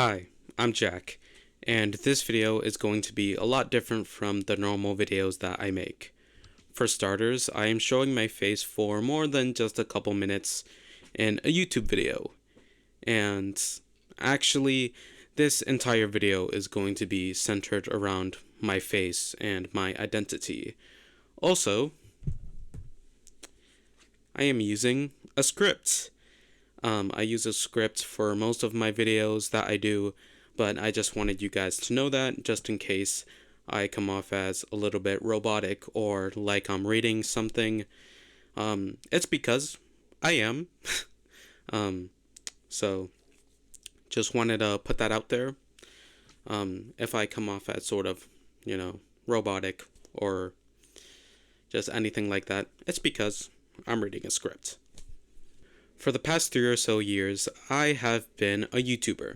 Hi, I'm Jack, and this video is going to be a lot different from the normal videos that I make. For starters, I am showing my face for more than just a couple minutes in a YouTube video, and actually, this entire video is going to be centered around my face and my identity. Also, I am using a script. I use a script for most of my videos that I do, but I just wanted you guys to know that just in case I come off as a little bit robotic or like I'm reading something. It's because I am. So just wanted to put that out there. If I come off as sort of, robotic or just anything like that, it's because I'm reading a script. For the past 3 or so years, I have been a YouTuber.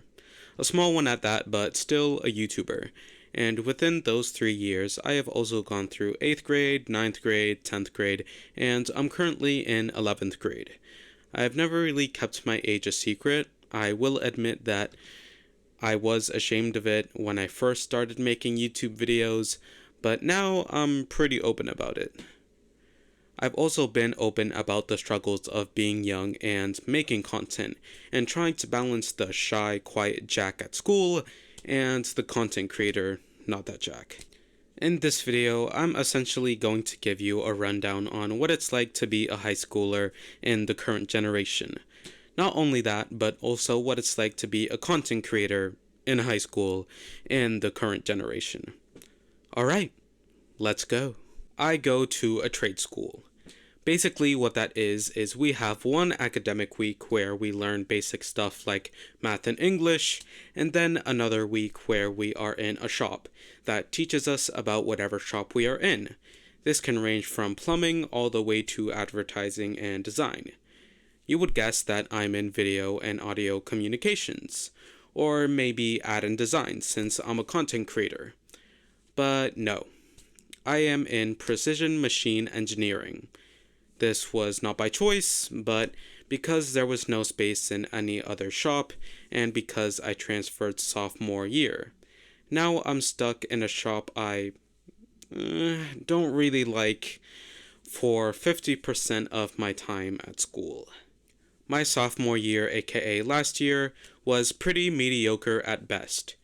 A small one at that, but still a YouTuber. And within those 3 years, I have also gone through 8th grade, 9th grade, 10th grade, and I'm currently in 11th grade. I have never really kept my age a secret. I will admit that I was ashamed of it when I first started making YouTube videos, but now I'm pretty open about it. I've also been open about the struggles of being young and making content, and trying to balance the shy, quiet Jack at school and the content creator, not that Jack. In this video, I'm essentially going to give you a rundown on what it's like to be a high schooler in the current generation. Not only that, but also what it's like to be a content creator in high school in the current generation. Alright, let's go. I go to a trade school. Basically what that is we have one academic week where we learn basic stuff like math and English, and then another week where we are in a shop that teaches us about whatever shop we are in. This can range from plumbing all the way to advertising and design. You would guess that I'm in video and audio communications, or maybe ad and design since I'm a content creator. But no, I am in precision machine engineering. This was not by choice, but because there was no space in any other shop, and because I transferred sophomore year. Now I'm stuck in a shop I don't really like for 50% of my time at school. My sophomore year, aka last year, was pretty mediocre at best.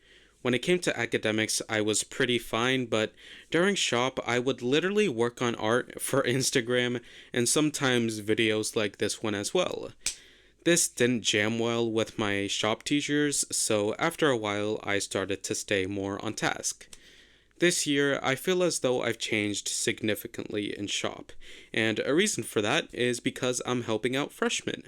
When it came to academics, I was pretty fine, but during shop, I would literally work on art for Instagram and sometimes videos like this one as well. This didn't jam well with my shop teachers, so after a while, I started to stay more on task. This year, I feel as though I've changed significantly in shop, and a reason for that is because I'm helping out freshmen.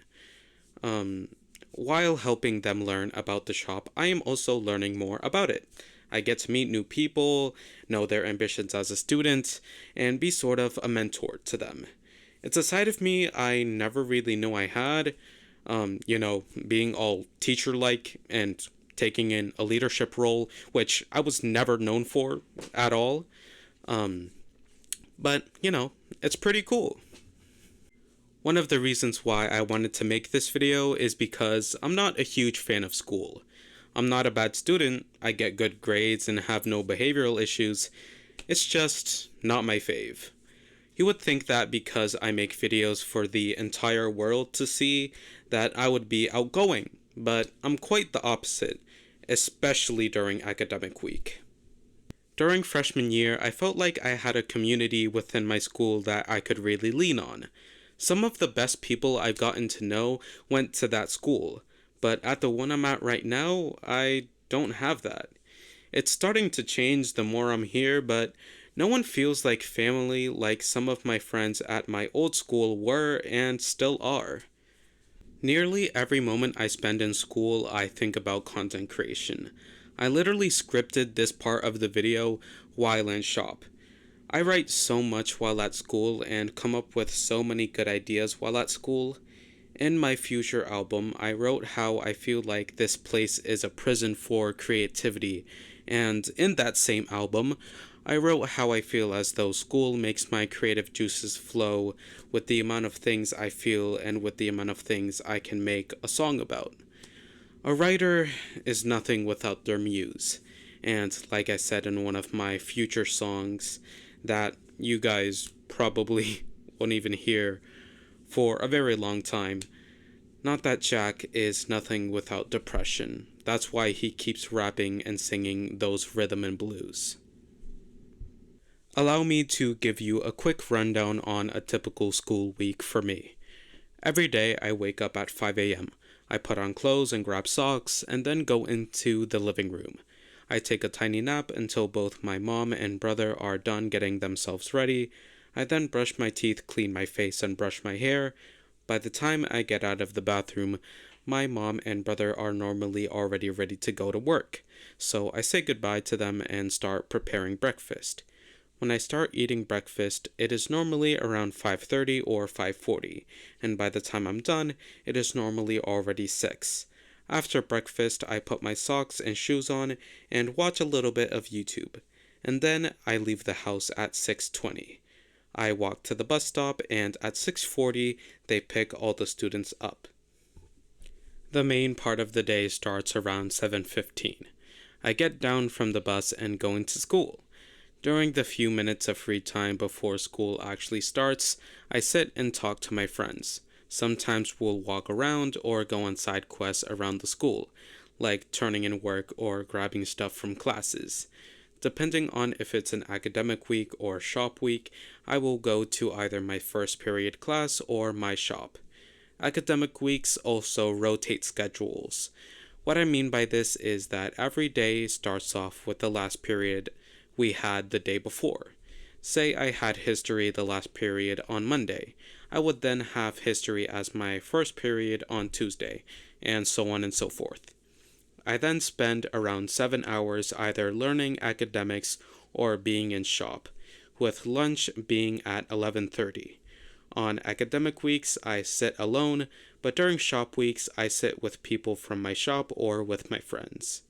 While helping them learn about the shop, I am also learning more about it. I get to meet new people, know their ambitions as a student, and be sort of a mentor to them. It's a side of me I never really knew I had, being all teacher-like and taking in a leadership role, which I was never known for at all. But, it's pretty cool. One of the reasons why I wanted to make this video is because I'm not a huge fan of school. I'm not a bad student, I get good grades and have no behavioral issues. It's just not my fave. You would think that because I make videos for the entire world to see that I would be outgoing, but I'm quite the opposite, especially during academic week. During freshman year, I felt like I had a community within my school that I could really lean on. Some of the best people I've gotten to know went to that school, but at the one I'm at right now, I don't have that. It's starting to change the more I'm here, but no one feels like family like some of my friends at my old school were and still are. Nearly every moment I spend in school, I think about content creation. I literally scripted this part of the video while in shop. I write so much while at school and come up with so many good ideas while at school. In my future album, I wrote how I feel like this place is a prison for creativity, and in that same album, I wrote how I feel as though school makes my creative juices flow with the amount of things I feel and with the amount of things I can make a song about. A writer is nothing without their muse. And like I said in one of my future songs that you guys probably won't even hear for a very long time, not that Jack is nothing without depression. That's why he keeps rapping and singing those rhythm and blues. Allow me to give you a quick rundown on a typical school week for me. Every day I wake up at 5 a.m. I put on clothes and grab socks and then go into the living room. I take a tiny nap until both my mom and brother are done getting themselves ready. I then brush my teeth, clean my face, and brush my hair. By the time I get out of the bathroom, my mom and brother are normally already ready to go to work. So I say goodbye to them and start preparing breakfast. When I start eating breakfast, it is normally around 5:30 or 5:40, and by the time I'm done, it is normally already 6. After breakfast, I put my socks and shoes on and watch a little bit of YouTube, and then I leave the house at 6:20. I walk to the bus stop, and at 6:40, they pick all the students up. The main part of the day starts around 7:15. I get down from the bus and go into school. During the few minutes of free time before school actually starts, I sit and talk to my friends. Sometimes we'll walk around or go on side quests around the school, like turning in work or grabbing stuff from classes. Depending on if it's an academic week or shop week, I will go to either my first period class or my shop. Academic weeks also rotate schedules. What I mean by this is that every day starts off with the last period we had the day before. Say I had history the last period on Monday. I would then have history as my first period on Tuesday, and so on and so forth. I then spend around 7 hours either learning academics or being in shop, with lunch being at 11:30. On academic weeks, I sit alone, but during shop weeks, I sit with people from my shop or with my friends.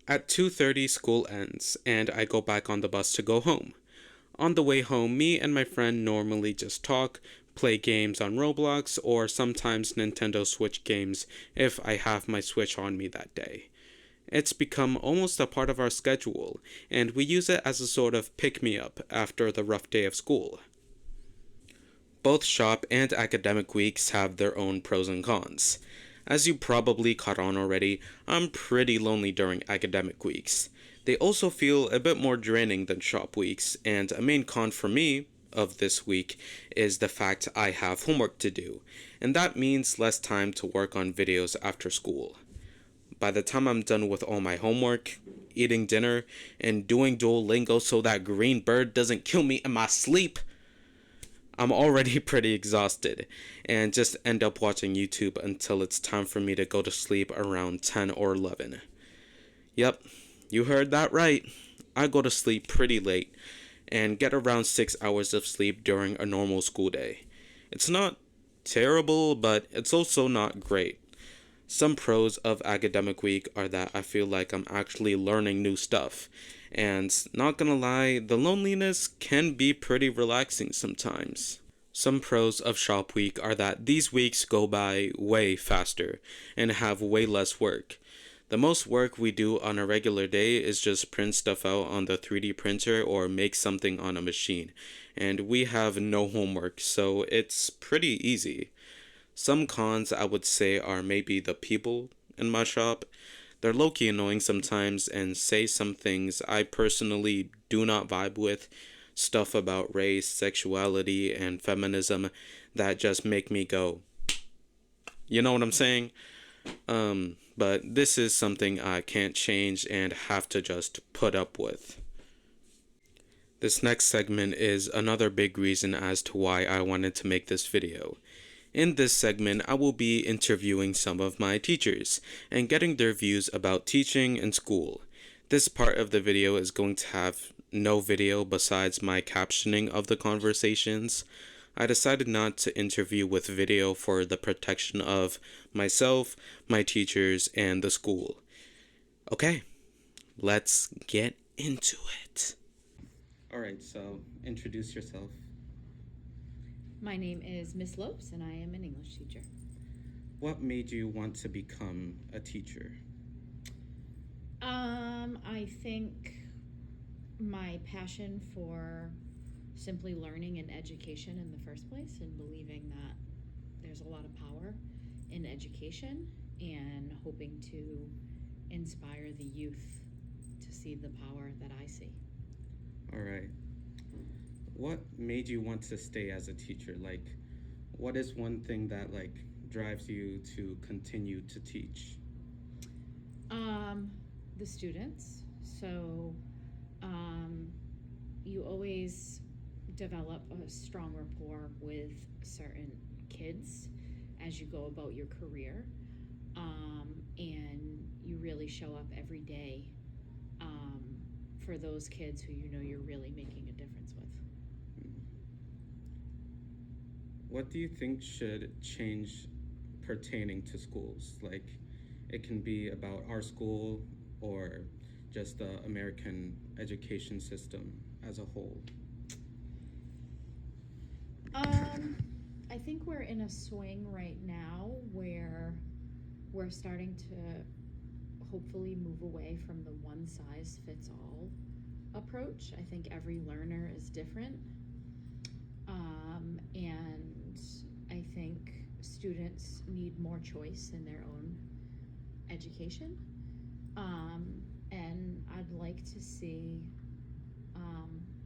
At 2:30, school ends, and I go back on the bus to go home. On the way home, me and my friend normally just talk, play games on Roblox, or sometimes Nintendo Switch games if I have my Switch on me that day. It's become almost a part of our schedule, and we use it as a sort of pick-me-up after the rough day of school. Both shop and academic weeks have their own pros and cons. As you probably caught on already, I'm pretty lonely during academic weeks. They also feel a bit more draining than shop weeks, and a main con for me of this week is the fact I have homework to do, and that means less time to work on videos after school. By the time I'm done with all my homework, eating dinner, and doing Duolingo so that green bird doesn't kill me in my sleep, I'm already pretty exhausted and just end up watching YouTube until it's time for me to go to sleep around 10 or 11. Yep, you heard that right. I go to sleep pretty late and get around 6 hours of sleep during a normal school day. It's not terrible, but it's also not great. Some pros of academic week are that I feel like I'm actually learning new stuff. And not gonna lie, the loneliness can be pretty relaxing sometimes. Some pros of shop week are that these weeks go by way faster and have way less work. The most work we do on a regular day is just print stuff out on the 3D printer or make something on a machine. And we have no homework, so it's pretty easy. Some cons I would say are maybe the people in my shop. They're low-key annoying sometimes and say some things I personally do not vibe with. Stuff about race, sexuality, and feminism that just make me go, you know what I'm saying? But this is something I can't change and have to just put up with. This next segment is another big reason as to why I wanted to make this video. In this segment, I will be interviewing some of my teachers and getting their views about teaching and school. This part of the video is going to have no video besides my captioning of the conversations. I decided not to interview with video for the protection of myself, my teachers, and the school. Okay, let's get into it. Alright, so introduce yourself. My name is Miss Lopes, and I am an English teacher. What made you want to become a teacher? I think my passion for simply learning and education in the first place, and believing that there's a lot of power in education, and hoping to inspire the youth to see the power that I see. All right. What made you want to stay as a teacher? Like, what is one thing that drives you to continue to teach? The students. So, um, you always develop a strong rapport with certain kids as you go about your career. And you really show up every day for those kids who you know you're really making a difference with. What do you think should change pertaining to schools? Like, it can be about our school or just the American education system as a whole. I think we're in a swing right now where we're starting to hopefully move away from the one size fits all approach. I think every learner is different. And I think students need more choice in their own education. And I'd like to see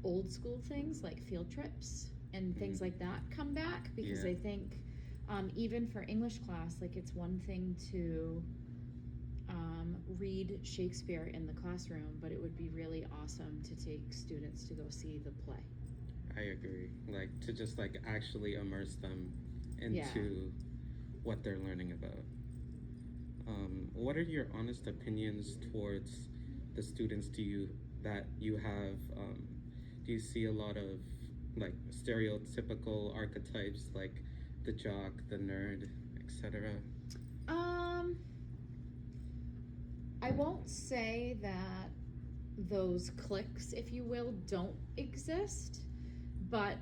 old school things like field trips and things like that come back, because I think even for English class, like, it's one thing to read Shakespeare in the classroom, but it would be really awesome to take students to go see the play. I agree. Like, to just actually immerse them into what they're learning about. What are your honest opinions towards the students that you have? Do you see a lot of stereotypical archetypes, like the jock, the nerd, etc.? I won't say that those cliques, if you will, don't exist, but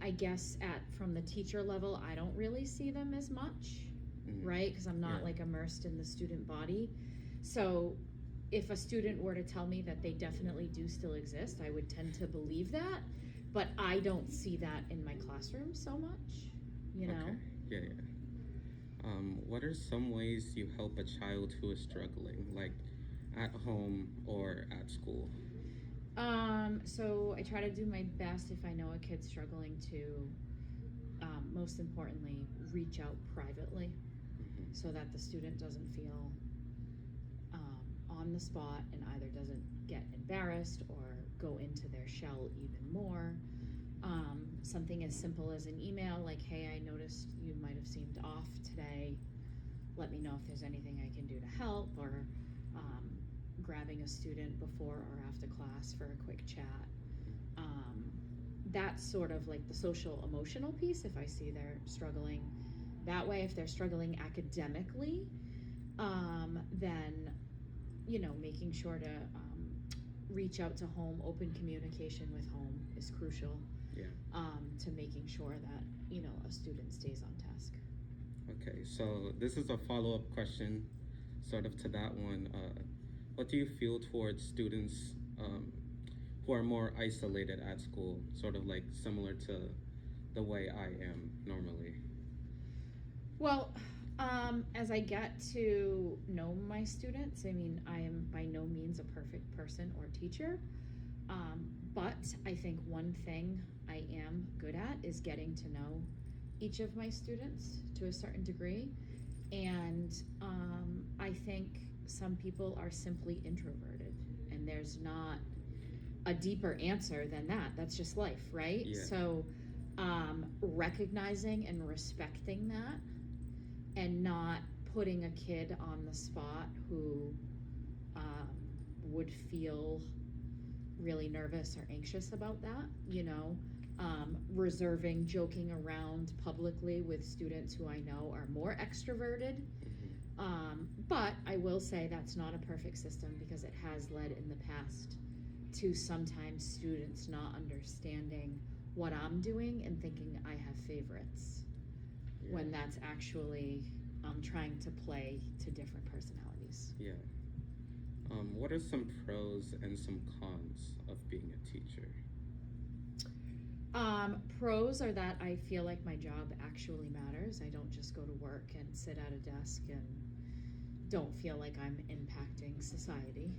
I guess from the teacher level, I don't really see them as much, right? Because I'm not immersed in the student body. So if a student were to tell me that they definitely do still exist, I would tend to believe that, but I don't see that in my classroom so much, you know? Okay. Yeah. What are some ways you help a child who is struggling, like at home or at school? So I try to do my best if I know a kid's struggling to, most importantly, reach out privately so that the student doesn't feel on the spot and either doesn't get embarrassed or go into their shell even more. Something as simple as an email like, hey, I noticed you might have seemed off today. Let me know if there's anything I can do to help, or grabbing a student before or after class for a quick chat. That's sort of like the social emotional piece if I see they're struggling that way. If they're struggling academically, then, making sure to reach out to home. Open communication with home is crucial to making sure that, a student stays on task. Okay, so this is a follow-up question sort of to that one. What do you feel towards students who are more isolated at school, sort of similar to the way I am normally? Well, as I get to know my students, I mean, I am by no means a perfect person or teacher, but I think one thing I am good at is getting to know each of my students to a certain degree. And I think some people are simply introverted, and there's not a deeper answer than that. That's just life, right? Yeah. So recognizing and respecting that, and not putting a kid on the spot who would feel really nervous or anxious about that, reserving joking around publicly with students who I know are more extroverted. But I will say that's not a perfect system, because it has led in the past to sometimes students not understanding what I'm doing and thinking I have favorites, when that's actually trying to play to different personalities. Yeah. What are some pros and some cons of being a teacher? Pros are that I feel like my job actually matters. I don't just go to work and sit at a desk and don't feel like I'm impacting society.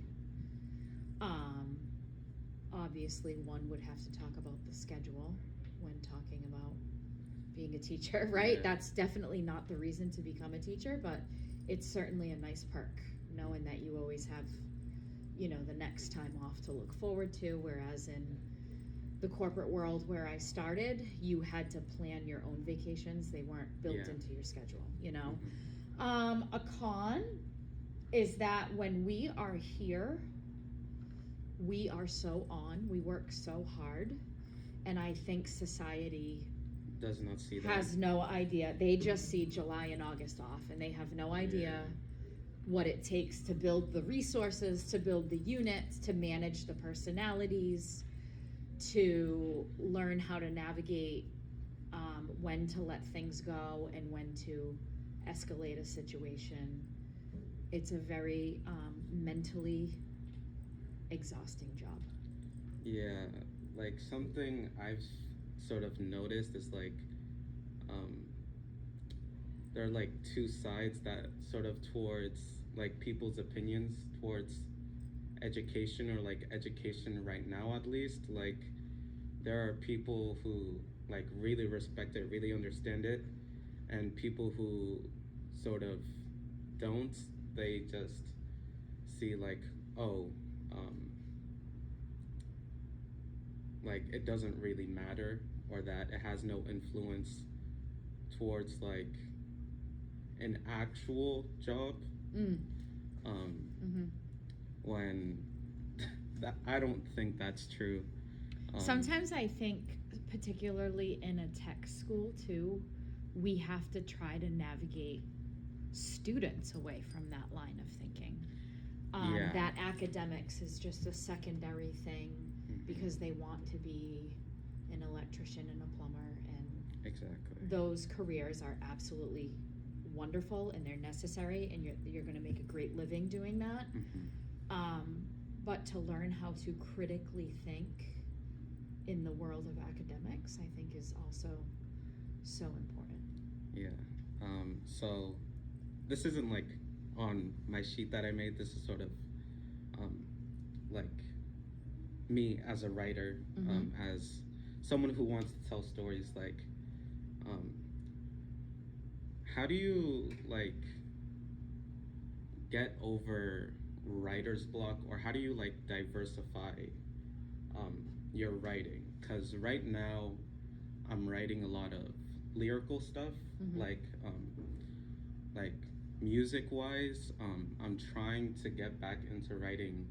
Obviously, one would have to talk about the schedule when talking about being a teacher, right? Yeah. That's definitely not the reason to become a teacher, but it's certainly a nice perk knowing that you always have, the next time off to look forward to, whereas in the corporate world where I started, you had to plan your own vacations. They weren't built Yeah. into your schedule, Mm-hmm. A con is that when we are here, we are so on, we work so hard, and I think society Does not see that. has no idea. They just see July and August off, and they have no idea what it takes to build the resources, to build the units, to manage the personalities, to learn how to navigate when to let things go and when to escalate a situation. It's a very mentally exhausting job. Yeah, like something I've sort of noticed is like there are like two sides that sort of towards like people's opinions towards education, or like education right now at least. Like there are people who like really respect it, really understand it, and people who sort of don't. They just see like, oh, um, like it doesn't really matter, or that it has no influence towards like an actual job. Mm. um, Mm-hmm. when I don't think that's true. Sometimes I think, particularly in a tech school too, we have to try to navigate students away from that line of thinking. Yeah. That academics is just a secondary thing because they want to be an electrician and a plumber, and Exactly. those careers are absolutely wonderful and they're necessary, and you're going to make a great living doing that. But to learn how to critically think in the world of academics, I think, is also so important. Yeah. So this isn't like on my sheet that I made. This is sort of like me as a writer, as someone who wants to tell stories. Like, how do you like get over writer's block, or how do you like diversify your writing? Because right now I'm writing a lot of lyrical stuff, like music wise. I'm trying to get back into writing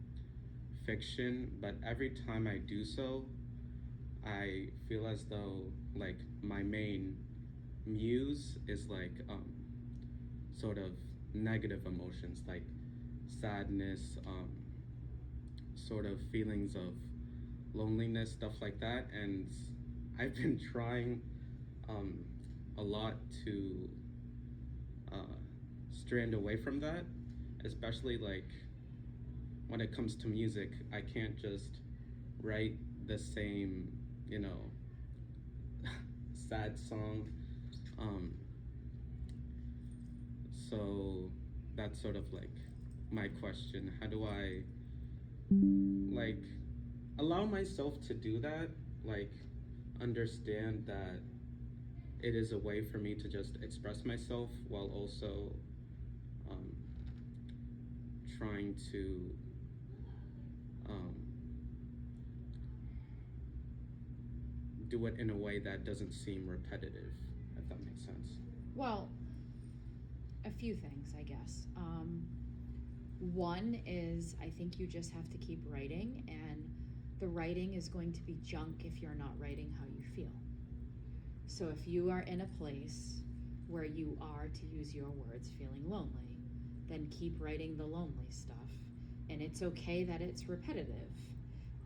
fiction, but every time I do so, I feel as though like my main muse is like sort of negative emotions, like sadness, sort of feelings of loneliness, stuff like that. And I've been trying a lot to strand away from that, especially like when it comes to music. I can't just write the same, sad song. So that's sort of like my question. How do I like allow myself to do that? Like understand that it is a way for me to just express myself while also trying to do it in a way that doesn't seem repetitive, if that makes sense. Well, a few things, I guess. One is, I think you just have to keep writing, and the writing is going to be junk if you're not writing how you feel. So if you are in a place where you are, to use your words, feeling lonely, then keep writing the lonely stuff. And it's okay that it's repetitive,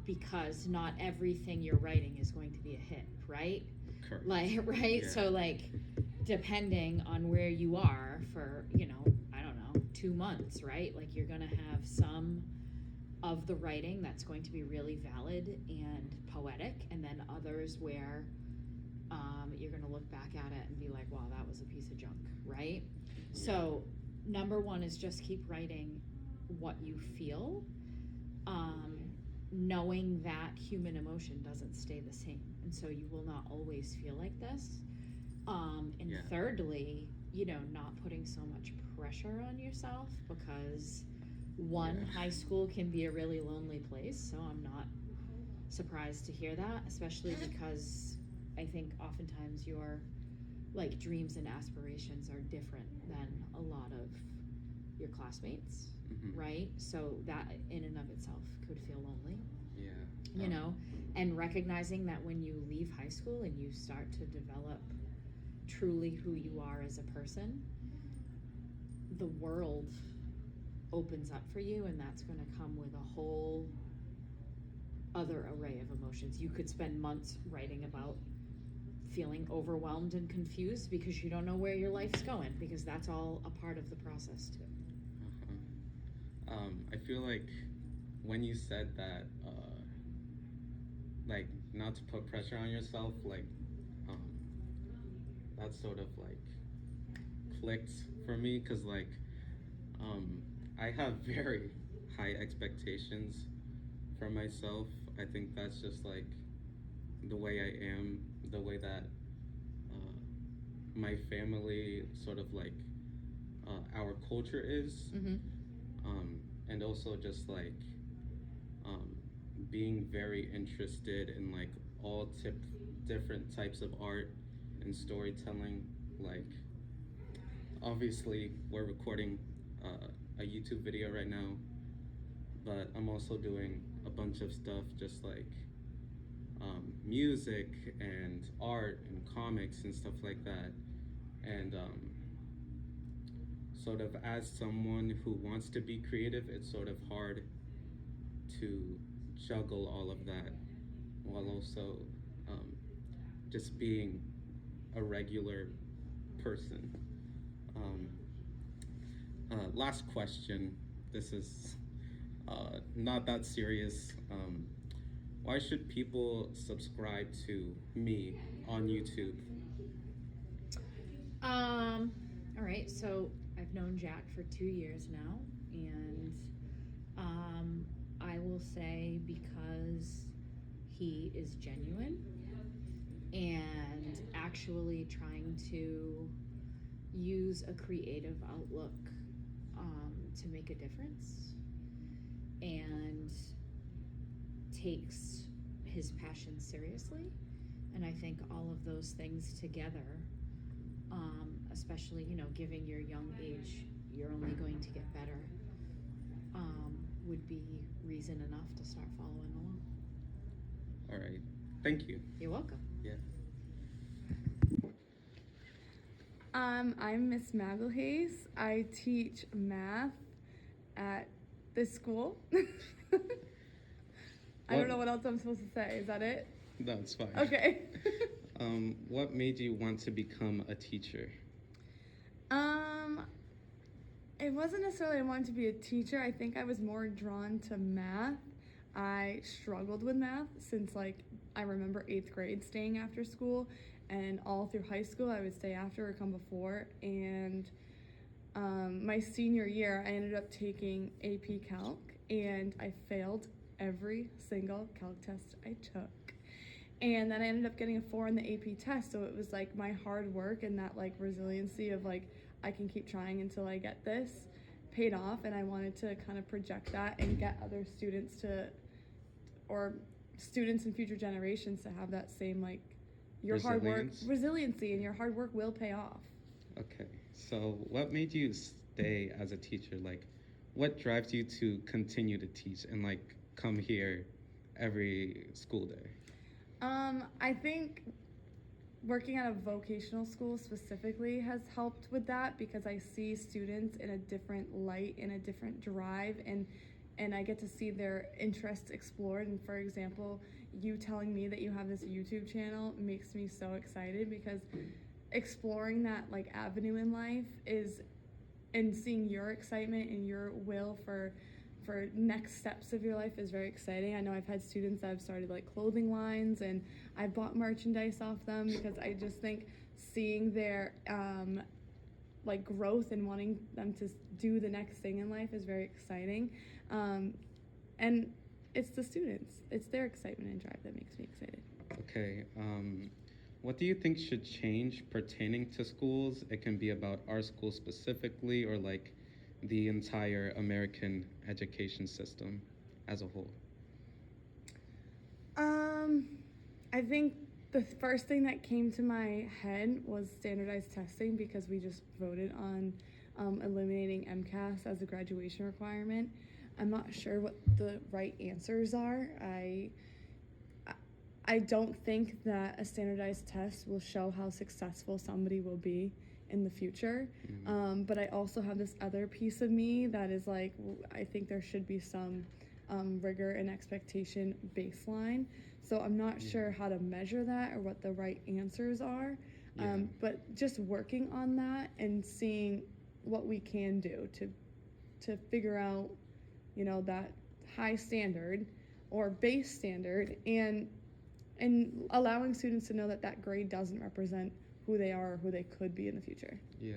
because not everything you're writing is going to be a hit, right? Correct. Like, right? Yeah. So, like, depending on where you are for, you know, I don't know, 2 months, right? Like, you're going to have some of the writing that's going to be really valid and poetic, and then others where you're going to look back at it and be like, wow, that was a piece of junk, right? Yeah. So, number one is just keep writing what you feel, knowing that human emotion doesn't stay the same, and so you will not always feel like this. And Yeah. thirdly, you know, not putting so much pressure on yourself, because one, high school can be a really lonely place, so I'm not surprised to hear that, especially because I think oftentimes your like dreams and aspirations are different than a lot of your classmates, right? So that in and of itself could feel lonely. Yeah. You know, and recognizing that when you leave high school and you start to develop truly who you are as a person, the world opens up for you, and that's going to come with a whole other array of emotions. You could spend months writing about feeling overwhelmed and confused because you don't know where your life's going, because that's all a part of the process too. I feel like when you said that, like, not to put pressure on yourself, like, that sort of like clicked for me, because like I have very high expectations for myself. I think that's just like the way I am, the way that my family sort of like our culture is, and also just like being very interested in like all different types of art and storytelling. Like, obviously we're recording a YouTube video right now, but I'm also doing a bunch of stuff just like music and art and comics and stuff like that. And sort of as someone who wants to be creative, it's sort of hard to juggle all of that while also just being a regular person. Last question. This is not that serious. Why should people subscribe to me on YouTube? All right, so I've known Jack for 2 years now, and I will say because he is genuine and actually trying to use a creative outlook to make a difference, and takes his passion seriously. And I think all of those things together, especially, you know, giving your young age, you're only going to get better, would be reason enough to start following along. All right. Thank you. You're welcome. Yeah. I'm Miss Magalhaes. I teach math at this school. I don't know what else I'm supposed to say. Is that it? No, it's fine. Okay. What made you want to become a teacher? It wasn't necessarily I wanted to be a teacher. I think I was more drawn to math. I struggled with math since, like, I remember 8th grade staying after school, and all through high school I would stay after or come before. And my senior year I ended up taking AP Calc, and I failed every single calc test I took. And then I ended up getting a 4 in the AP test, so it was like my hard work and that like resiliency of like, I can keep trying until I get this, paid off. And I wanted to kind of project that and get other students to, or students in future generations to have that same like, your hard work, resiliency, and your hard work will pay off. Okay, so what made you stay as a teacher? Like, what drives you to continue to teach and like come here every school day? I think working at a vocational school specifically has helped with that, because I see students in a different light, in a different drive, and and I get to see their interests explored. And for example, you telling me that you have this YouTube channel makes me so excited, because exploring that like avenue in life is, and seeing your excitement and your will for next steps of your life is very exciting. I know I've had students that have started like clothing lines, and I bought merchandise off them, because I just think seeing their like growth and wanting them to do the next thing in life is very exciting. And it's the students, it's their excitement and drive that makes me excited. Okay. What do you think should change pertaining to schools? It can be about our school specifically, or like the entire American education system as a whole. I think the first thing that came to my head was standardized testing, because we just voted on eliminating MCAS as a graduation requirement. I'm not sure what the right answers are. I don't think that a standardized test will show how successful somebody will be in the future. But I also have this other piece of me that is like, I think there should be some rigor and expectation baseline. So I'm not sure how to measure that or what the right answers are. But just working on that and seeing what we can do to figure out, you know, that high standard or base standard, and allowing students to know that that grade doesn't represent who they are or who they could be in the future. Yeah,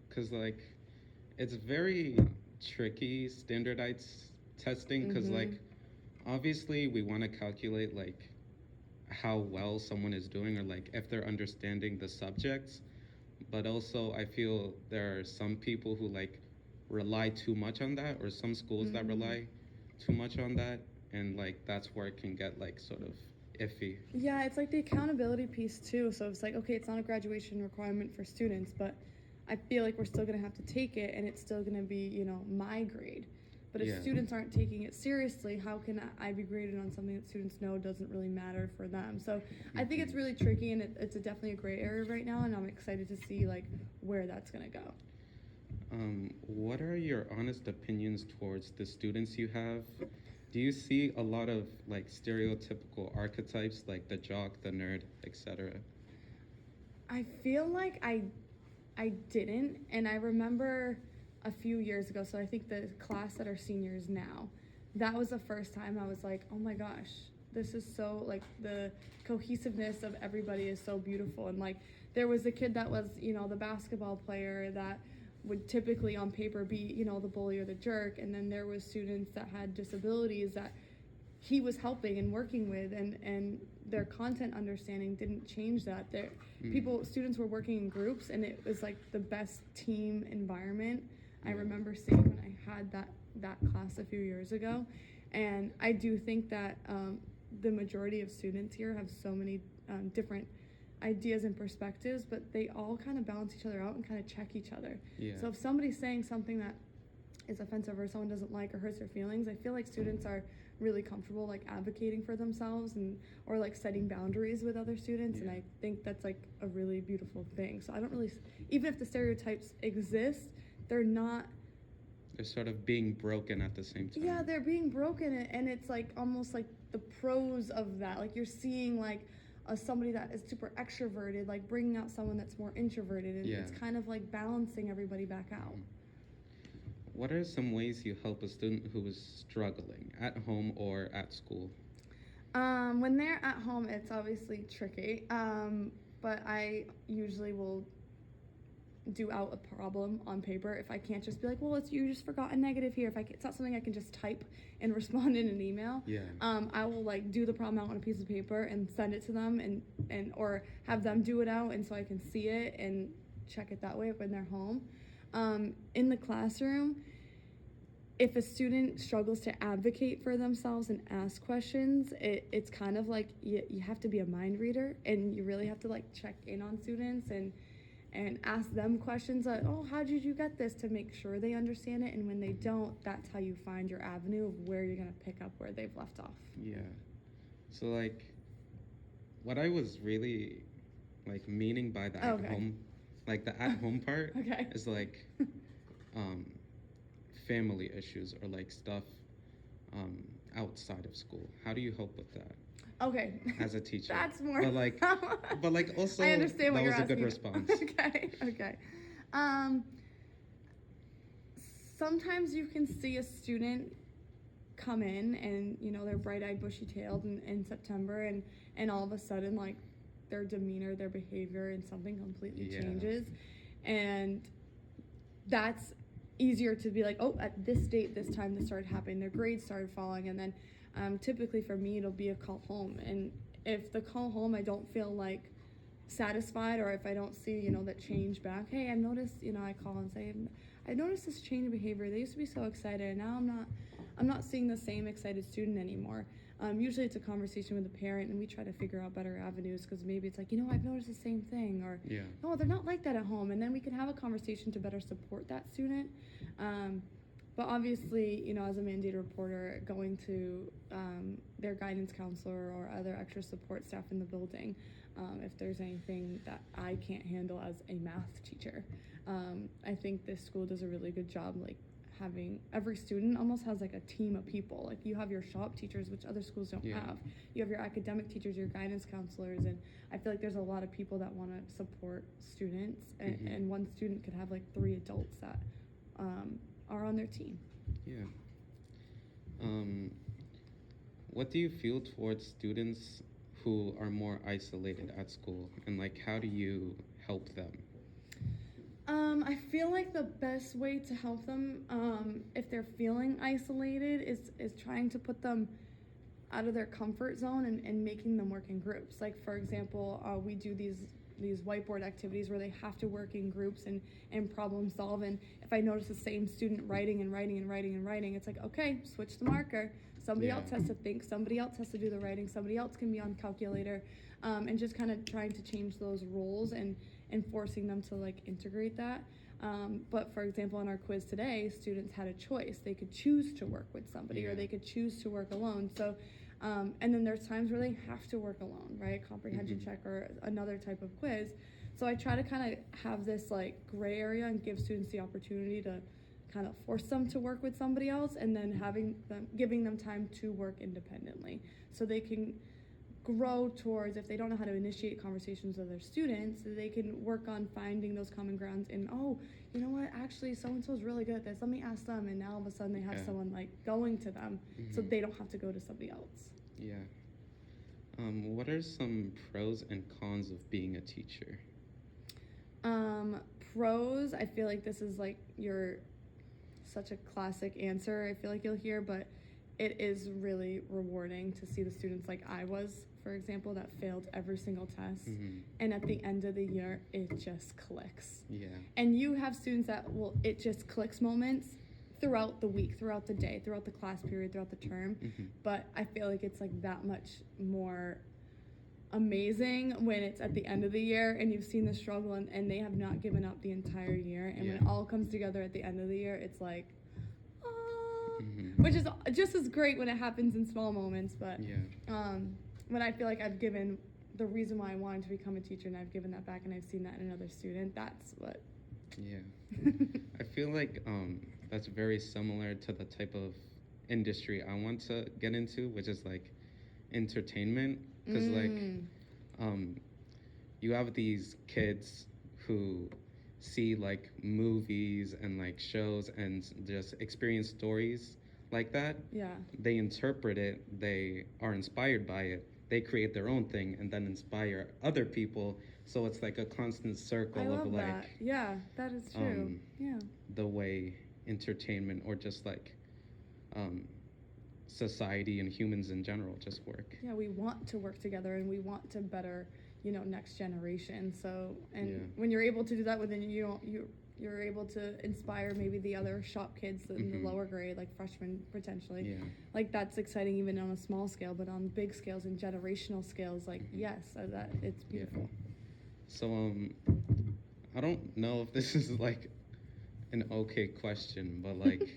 because like it's very tricky standardized testing, because like obviously we want to calculate like how well someone is doing, or like if they're understanding the subjects, but also I feel there are some people who like rely too much on that, or some schools that rely too much on that, and like that's where it can get like sort of iffy. Yeah, it's like the accountability piece too. So it's like, okay, it's not a graduation requirement for students, but I feel like we're still gonna have to take it, and it's still gonna be, you know, my grade. But if students aren't taking it seriously, how can I be graded on something that students know doesn't really matter for them? So I think it's really tricky, and it's definitely a gray area right now, and I'm excited to see like where that's gonna go. What are your honest opinions towards the students you have? Do you see a lot of like stereotypical archetypes, like the jock, the nerd, etc.? I feel like I didn't, and I remember a few years ago, so I think the class that are seniors now, that was the first time I was like, oh my gosh, this is so, like, the cohesiveness of everybody is so beautiful. And like, there was a kid that was, you know, the basketball player that would typically on paper be, you know, the bully or the jerk, and then there was students that had disabilities that he was helping and working with, and their content understanding didn't change that. Students were working in groups, and it was like the best team environment I remember seeing when I had that class a few years ago. And I do think that the majority of students here have so many different ideas and perspectives, but they all kind of balance each other out and kind of check each other. So if somebody's saying something that is offensive or someone doesn't like or hurts their feelings, I feel like students are really comfortable like advocating for themselves and or like setting boundaries with other students, and I think that's like a really beautiful thing. So I don't really, even if the stereotypes exist, they're sort of being broken at the same time. Yeah, they're being broken, and it's like almost like the pros of that. Like you're seeing like somebody that is super extroverted, like bringing out someone that's more introverted, and it's kind of like balancing everybody back out. What are some ways you help a student who is struggling at home or at school? When they're at home, it's obviously tricky, but I usually will do out a problem on paper. If I can't just be like, well, you just forgot a negative here. It's not something I can just type and respond in an email. I will like do the problem out on a piece of paper and send it to them, and or have them do it out, and so I can see it and check it that way when they're home. In the classroom, if a student struggles to advocate for themselves and ask questions, it's kind of like you have to be a mind reader, and you really have to like check in on students and ask them questions like, oh, how did you get this, to make sure they understand it. And when they don't, that's how you find your avenue of where you're gonna pick up where they've left off. So like what I was really like meaning by the at home, like the at home part is like family issues, or like stuff outside of school? How do you help with that Okay. as a teacher? That's more. But like also, I understand what that you're was a asking. good response. Okay. Okay. Sometimes you can see a student come in and they're bright-eyed, bushy-tailed in September, and all of a sudden, like, their demeanor, their behavior, and something completely changes, and that's easier to be like, oh, at this date, this time, this started happening, their grades started falling, and then typically for me, it'll be a call home, and if the call home I don't feel like satisfied, or if I don't see that change back, hey, I've noticed, I call and say, I noticed this change in behavior. They used to be so excited, and now I'm not seeing the same excited student anymore. Usually it's a conversation with the parent, and we try to figure out better avenues, because maybe it's like, I've noticed the same thing, or no, they're not like that at home, and then we can have a conversation to better support that student. But obviously, as a mandated reporter, going to their guidance counselor or other extra support staff in the building, if there's anything that I can't handle as a math teacher. I think this school does a really good job, like, having every student almost has like a team of people. Like, you have your shop teachers, which other schools don't have. You have your academic teachers, your guidance counselors, and I feel like there's a lot of people that want to support students, and one student could have like 3 adults that are on their team. What do you feel towards students who are more isolated at school, and like, how do you help them? I feel like the best way to help them, if they're feeling isolated, is trying to put them out of their comfort zone and making them work in groups. Like, for example, we do these whiteboard activities where they have to work in groups and problem solve. And if I notice the same student writing, it's like, okay, switch the marker. Somebody else has to think, somebody else has to do the writing, somebody else can be on calculator, and just kind of trying to change those roles and forcing them to like integrate that. But for example, in our quiz today, students had a choice. They could choose to work with somebody, or they could choose to work alone. So, and then there's times where they have to work alone, right? Comprehension check or another type of quiz. So I try to kind of have this like gray area and give students the opportunity to kind of force them to work with somebody else, and then giving them time to work independently, so they can grow towards, if they don't know how to initiate conversations with their students, they can work on finding those common grounds and, oh, you know what, actually so-and-so's really good at this, let me ask them, and now all of a sudden they have someone like going to them, so they don't have to go to somebody else. What are some pros and cons of being a teacher? Pros, I feel like this is like such a classic answer I feel like you'll hear, but it is really rewarding to see the students like I was, for example, that failed every single test, and at the end of the year it just clicks. And you have students that it just clicks moments throughout the week, throughout the day, throughout the class period, throughout the term, but I feel like it's like that much more amazing when it's at the end of the year and you've seen the struggle and they have not given up the entire year, and when it all comes together at the end of the year, it's like, which is just as great when it happens in small moments, but when I feel like I've given the reason why I wanted to become a teacher, and I've given that back, and I've seen that in another student, that's what. I feel like that's very similar to the type of industry I want to get into, which is like entertainment, because you have these kids who see like movies and like shows and just experience stories like that. They interpret it, they are inspired by it, they create their own thing and then inspire other people, so it's like a constant circle of like that. That is true. The way entertainment, or just like society and humans in general just work. We want to work together, and we want to better next generation. So, and when you're able to do that within you're able to inspire maybe the other shop kids in the lower grade, like freshmen potentially. Like, that's exciting even on a small scale, but on big scales and generational scales, like that it's beautiful. So I don't know if this is like an okay question, but like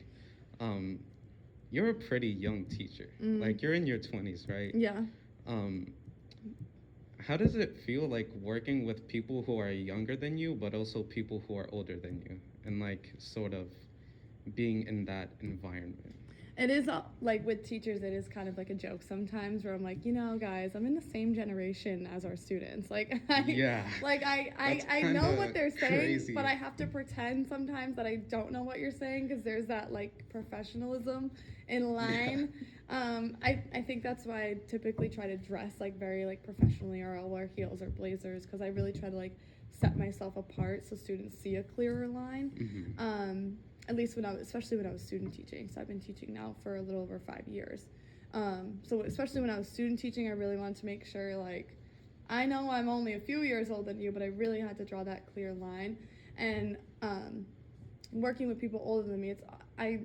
you're a pretty young teacher. Like, you're in your 20s, right? How does it feel like working with people who are younger than you, but also people who are older than you, and like sort of being in that environment? It is like with teachers, it is kind of like a joke sometimes where I'm like, guys, I'm in the same generation as our students. Like, I know what they're saying, crazy. but I have to pretend sometimes that I don't know what you're saying because there's that like professionalism in line. I think that's why I typically try to dress like very like professionally, or I'll wear heels or blazers because I really try to like set myself apart so students see a clearer line. At least especially when I was student teaching. So I've been teaching now for a little over 5 years. So especially when I was student teaching, I really wanted to make sure, like, I know I'm only a few years older than you, but I really had to draw that clear line. And working with people older than me, I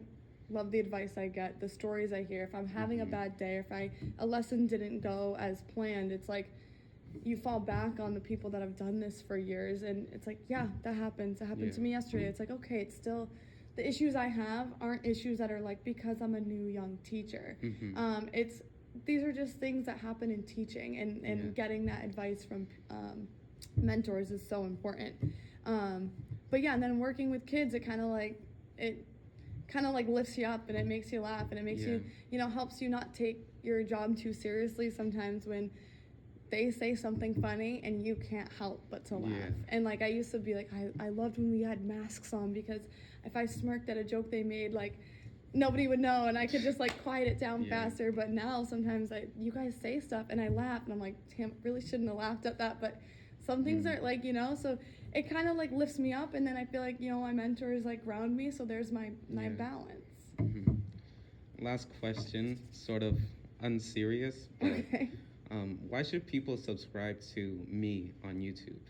love the advice I get, the stories I hear. If I'm having a bad day, or if a lesson didn't go as planned, it's like you fall back on the people that have done this for years, and it's like, yeah, that happens. It happened to me yesterday. It's like, okay, it's still, the issues I have aren't issues that are like because I'm a new young teacher. These are just things that happen in teaching, and getting that advice from mentors is so important. But yeah, and then working with kids, it kind of like lifts you up, and it makes you laugh, and it makes you, helps you not take your job too seriously sometimes when they say something funny and you can't help but to laugh. And like I used to be like, I loved when we had masks on, because if I smirked at a joke they made, like nobody would know, and I could just like quiet it down faster. But now sometimes you guys say stuff and I laugh and I'm like, damn, really shouldn't have laughed at that, but some things are like, so it kind of like lifts me up, and then I feel like, my mentors like ground me, so there's my balance. Last question, sort of unserious, but Okay. Why should people subscribe to me on YouTube?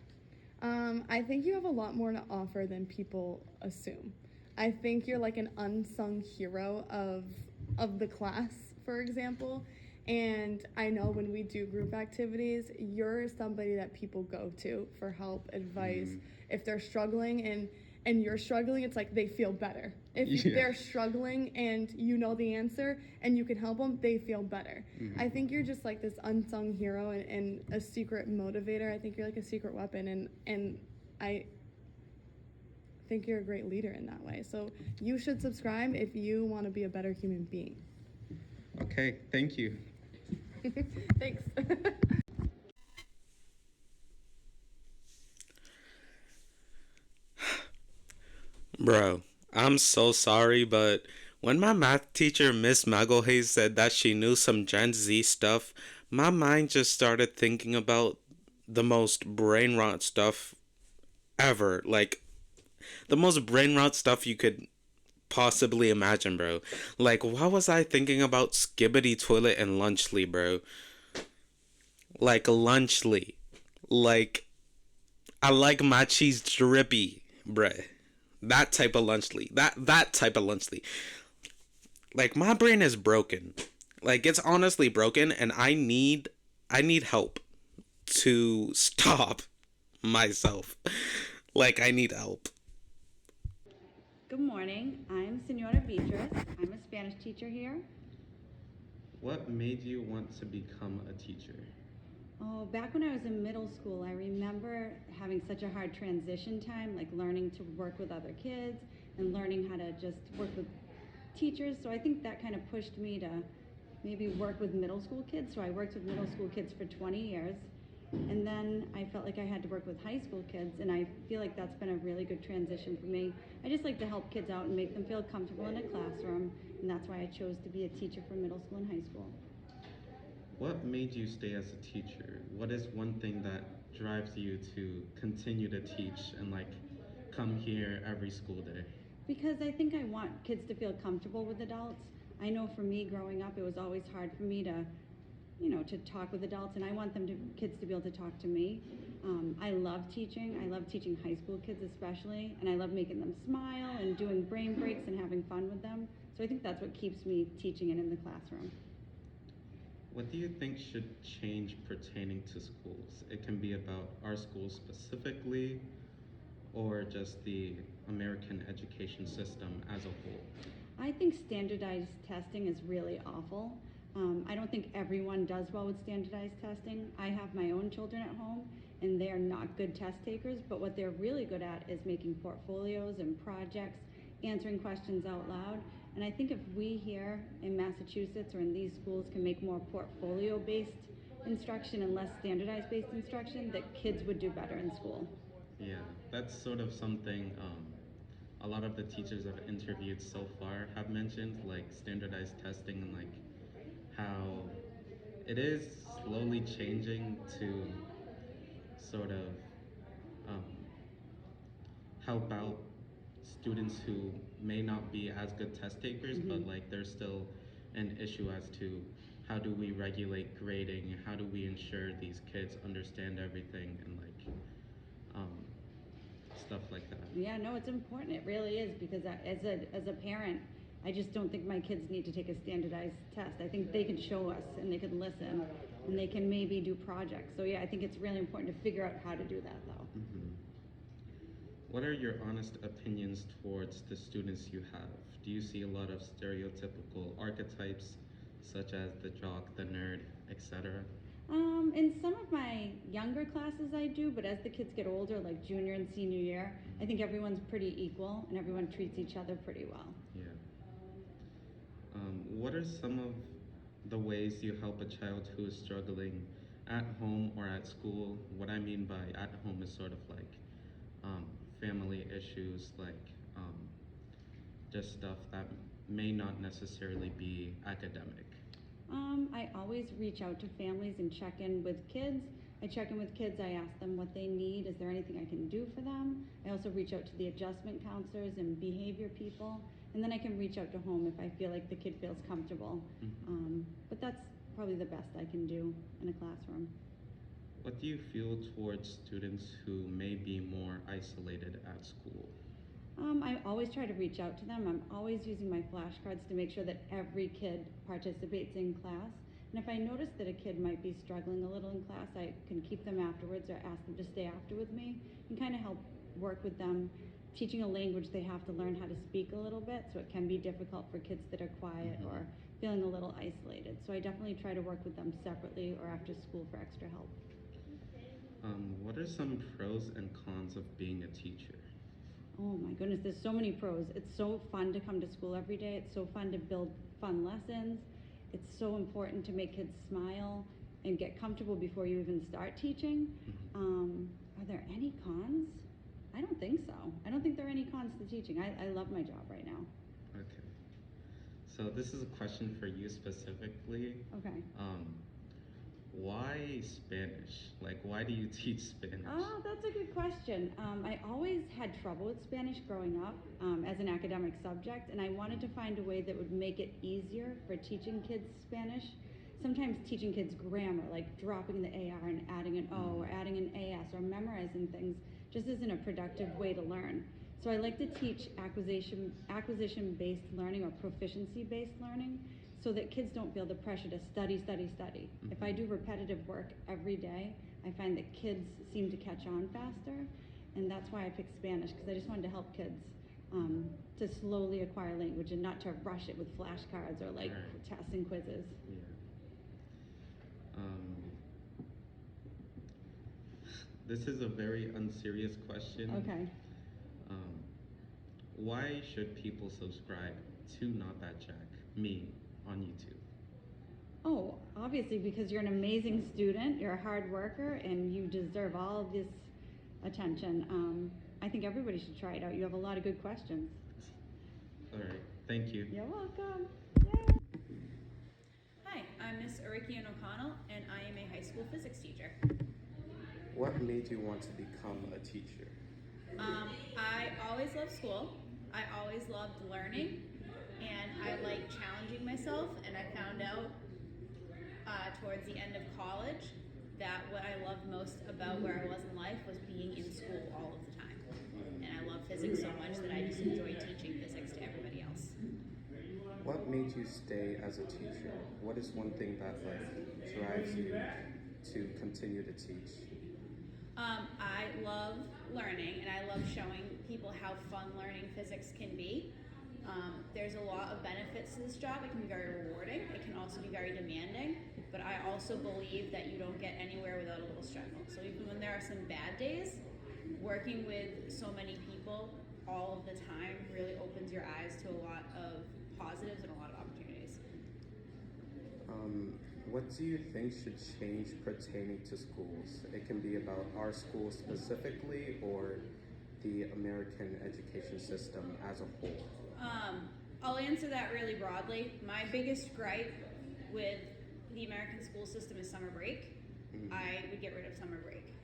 I think you have a lot more to offer than people assume. I think you're like an unsung hero of the class, for example. And I know when we do group activities, you're somebody that people go to for help, advice. If they're struggling and you're struggling, it's like they feel better. If they're struggling and you know the answer and you can help them, they feel better. I think you're just like this unsung hero and a secret motivator. I think you're like a secret weapon, and I think you're a great leader in that way. So you should subscribe if you want to be a better human being. Okay, thank you. Thanks. Bro, I'm so sorry, but when my math teacher, Miss Magalhaes, said that she knew some Gen Z stuff, my mind just started thinking about the most brain rot stuff ever. Like, the most brain rot stuff you could possibly imagine, bro. Like, why was I thinking about Skibbity Toilet and Lunchly, bro? Like, Lunchly. Like, I like my cheese drippy, bruh. That type of Lunchly. That type of Lunchly. Like, my brain is broken. Like, it's honestly broken, and I need help to stop myself. Like, I need help. Good morning. I'm Senora Beatriz. I'm a Spanish teacher here. What made you want to become a teacher? Oh, back when I was in middle school, I remember having such a hard transition time, like learning to work with other kids and learning how to just work with teachers. So I think that kind of pushed me to maybe work with middle school kids. So I worked with middle school kids for 20 years. And then I felt like I had to work with high school kids, and I feel like that's been a really good transition for me. I just like to help kids out and make them feel comfortable in a classroom, and that's why I chose to be a teacher for middle school and high school. What made you stay as a teacher? What is one thing that drives you to continue to teach and like come here every school day? Because I think I want kids to feel comfortable with adults. I know for me growing up, it was always hard for me to to talk with adults, and I want kids to be able to talk to me. I love teaching. I love teaching high school kids especially, and I love making them smile and doing brain breaks and having fun with them. So I think that's what keeps me teaching and in the classroom. What do you think should change pertaining to schools? It can be about our schools specifically, or just the American education system as a whole? I think standardized testing is really awful. I don't think everyone does well with standardized testing. I have my own children at home, and they are not good test takers, but what they're really good at is making portfolios and projects, answering questions out loud, And I think if we here in Massachusetts or in these schools can make more portfolio-based instruction and less standardized-based instruction, that kids would do better in school. Yeah, that's sort of something a lot of the teachers I've interviewed so far have mentioned, like standardized testing and like how it is slowly changing to sort of um, help out students who may not be as good test takers, but like there's still an issue as to how do we regulate grading, how do we ensure these kids understand everything, and like um, stuff like that. Yeah, no, it's important. It really is, because as a parent, I just don't think my kids need to take a standardized test. I think they can show us and they can listen and they can maybe do projects. So yeah, I think it's really important to figure out how to do that though. What are your honest opinions towards the students you have? Do you see a lot of stereotypical archetypes, such as the jock, the nerd, etc.? In some of my younger classes I do, but as the kids get older, like junior and senior year, I think everyone's pretty equal and everyone treats each other pretty well. Yeah. What are some of the ways you help a child who is struggling at home or at school? What I mean by at home is sort of like um, family issues, like just stuff that may not necessarily be academic. I always reach out to families and check in with kids. I check in with kids, I ask them what they need. Is there anything I can do for them? I also reach out to the adjustment counselors and behavior people. And then I can reach out to home if I feel like the kid feels comfortable. But that's probably the best I can do in a classroom. What do you feel towards students who may be more isolated at school? I always try to reach out to them. I'm always using my flashcards to make sure that every kid participates in class. And if I notice that a kid might be struggling a little in class, I can keep them afterwards or ask them to stay after with me and kind of help work with them. Teaching a language, they have to learn how to speak a little bit, so it can be difficult for kids that are quiet or feeling a little isolated. So I definitely try to work with them separately or after school for extra help. What are some pros and cons of being a teacher? Oh my goodness, there's so many pros. It's so fun to come to school every day. It's so fun to build fun lessons. It's so important to make kids smile and get comfortable before you even start teaching. Are there any cons? I don't think so. I don't think there are any cons to teaching. I love my job right now. Okay. So this is a question for you specifically. Okay. Why Spanish? Like, why do you teach Spanish? Oh, that's a good question. I always had trouble with Spanish growing up as an academic subject, and I wanted to find a way that would make it easier for teaching kids Spanish. Sometimes teaching kids grammar, like dropping the AR and adding an O or adding an AS or memorizing things, just isn't a productive way to learn. So I like to teach acquisition-based learning or proficiency-based learning, so that kids don't feel the pressure to study. If I do repetitive work every day, I find that kids seem to catch on faster, and that's why I picked Spanish, because I just wanted to help kids to slowly acquire language and not to rush it with flashcards or like tests and quizzes. Yeah. This is a very unserious question. Okay. Why should people subscribe to Not That Jack, me, on YouTube? Oh, obviously because you're an amazing student, you're a hard worker, and you deserve all of this attention. I think everybody should try it out. You have a lot of good questions. All right, thank you. You're welcome. Hi, I'm Miss Erikian O'Connell, and I am a high school physics teacher. What made you want to become a teacher? I always loved school. I always loved learning, and I like challenging myself, and I found out towards the end of college that what I loved most about where I was in life was being in school all of the time. And I love physics so much that I just enjoy teaching physics to everybody else. What made you stay as a teacher? What is one thing that drives you to continue to teach? I love learning, and I love showing people how fun learning physics can be. There's a lot of benefits to this job. It can be very rewarding. It can also be very demanding. But I also believe that you don't get anywhere without a little struggle. So even when there are some bad days, working with so many people all of the time really opens your eyes to a lot of positives and a lot of opportunities. What do you think should change pertaining to schools? It can be about our school specifically or the American education system as a whole. I'll answer that really broadly. My biggest gripe with the American school system is summer break. I would get rid of summer break.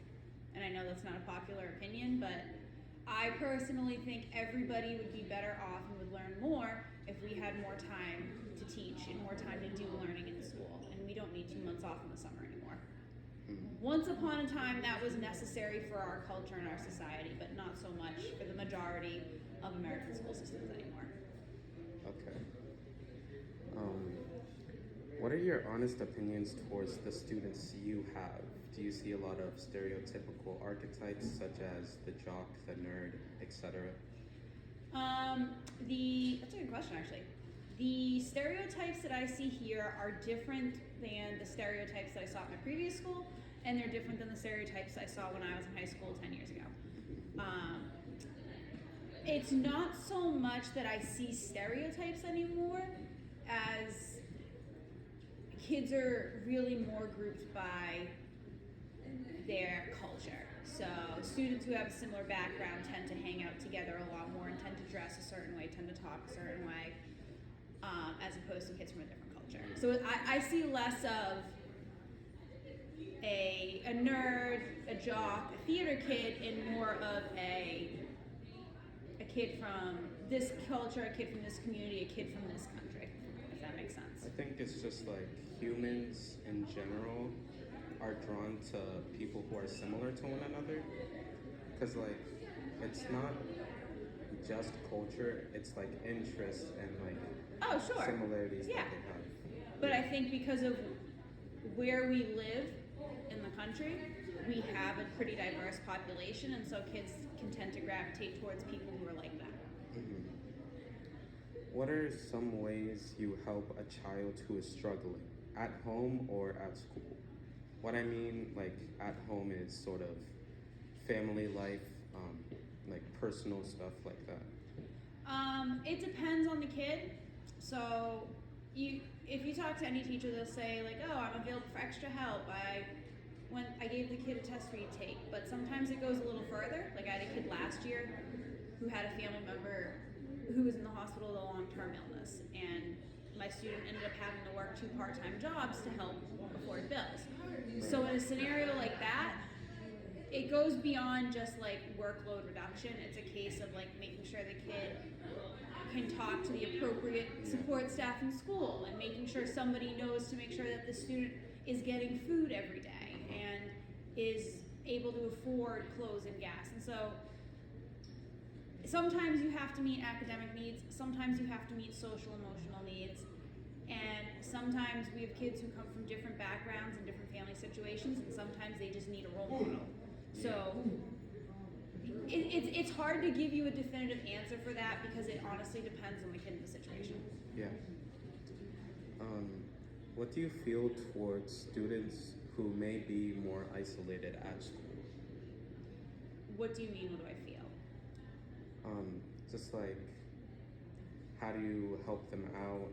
And I know that's not a popular opinion, but I personally think everybody would be better off and would learn more if we had more time to teach and more time to do learning in school. And we don't need 2 months off in the summer anymore. Once upon a time, that was necessary for our culture and our society, but not so much for the majority of American school systems anymore. Okay. What are your honest opinions towards the students you have? Do you see a lot of stereotypical archetypes such as the jock, the nerd, etc.? That's a good question, actually. The stereotypes that I see here are different than the stereotypes that I saw at my previous school, and they're different than the stereotypes I saw when I was in high school 10 years ago. It's not so much that I see stereotypes anymore as kids are really more grouped by their culture. So students who have a similar background tend to hang out together a lot more and tend to dress a certain way, tend to talk a certain way, as opposed to kids from a different culture. So I see less of a nerd, a jock, a theater kid, and more of a kid from this culture, a kid from this community, a kid from this country, if that makes sense. I think it's just like humans in general are drawn to people who are similar to one another. Because like, it's not just culture, it's like interests and like similarities that they have. But I think because of where we live in the country, we have a pretty diverse population, and so kids can tend to gravitate towards people who are like that. What are some ways you help a child who is struggling, at home or at school? What I mean, like, at home is sort of family life, like personal stuff like that. It depends on the kid. So if you talk to any teacher, they'll say like, oh, I'm available for extra help. I gave the kid a test retake, but sometimes it goes a little further. Like I had a kid last year who had a family member who was in the hospital with a long-term illness, and my student ended up having to work 2 part-time jobs to help afford bills. So in a scenario like that, it goes beyond just like workload reduction. It's a case of like making sure the kid can talk to the appropriate support staff in school, and making sure somebody knows to make sure that the student is getting food every day and is able to afford clothes and gas. And so sometimes you have to meet academic needs, sometimes you have to meet social emotional needs, and sometimes we have kids who come from different backgrounds and different family situations, and sometimes they just need a role model. So it's hard to give you a definitive answer for that because it honestly depends on the kid and the situation. Yeah. What do you feel towards students who may be more isolated at school? What do you mean, what do I feel? Just like, how do you help them out?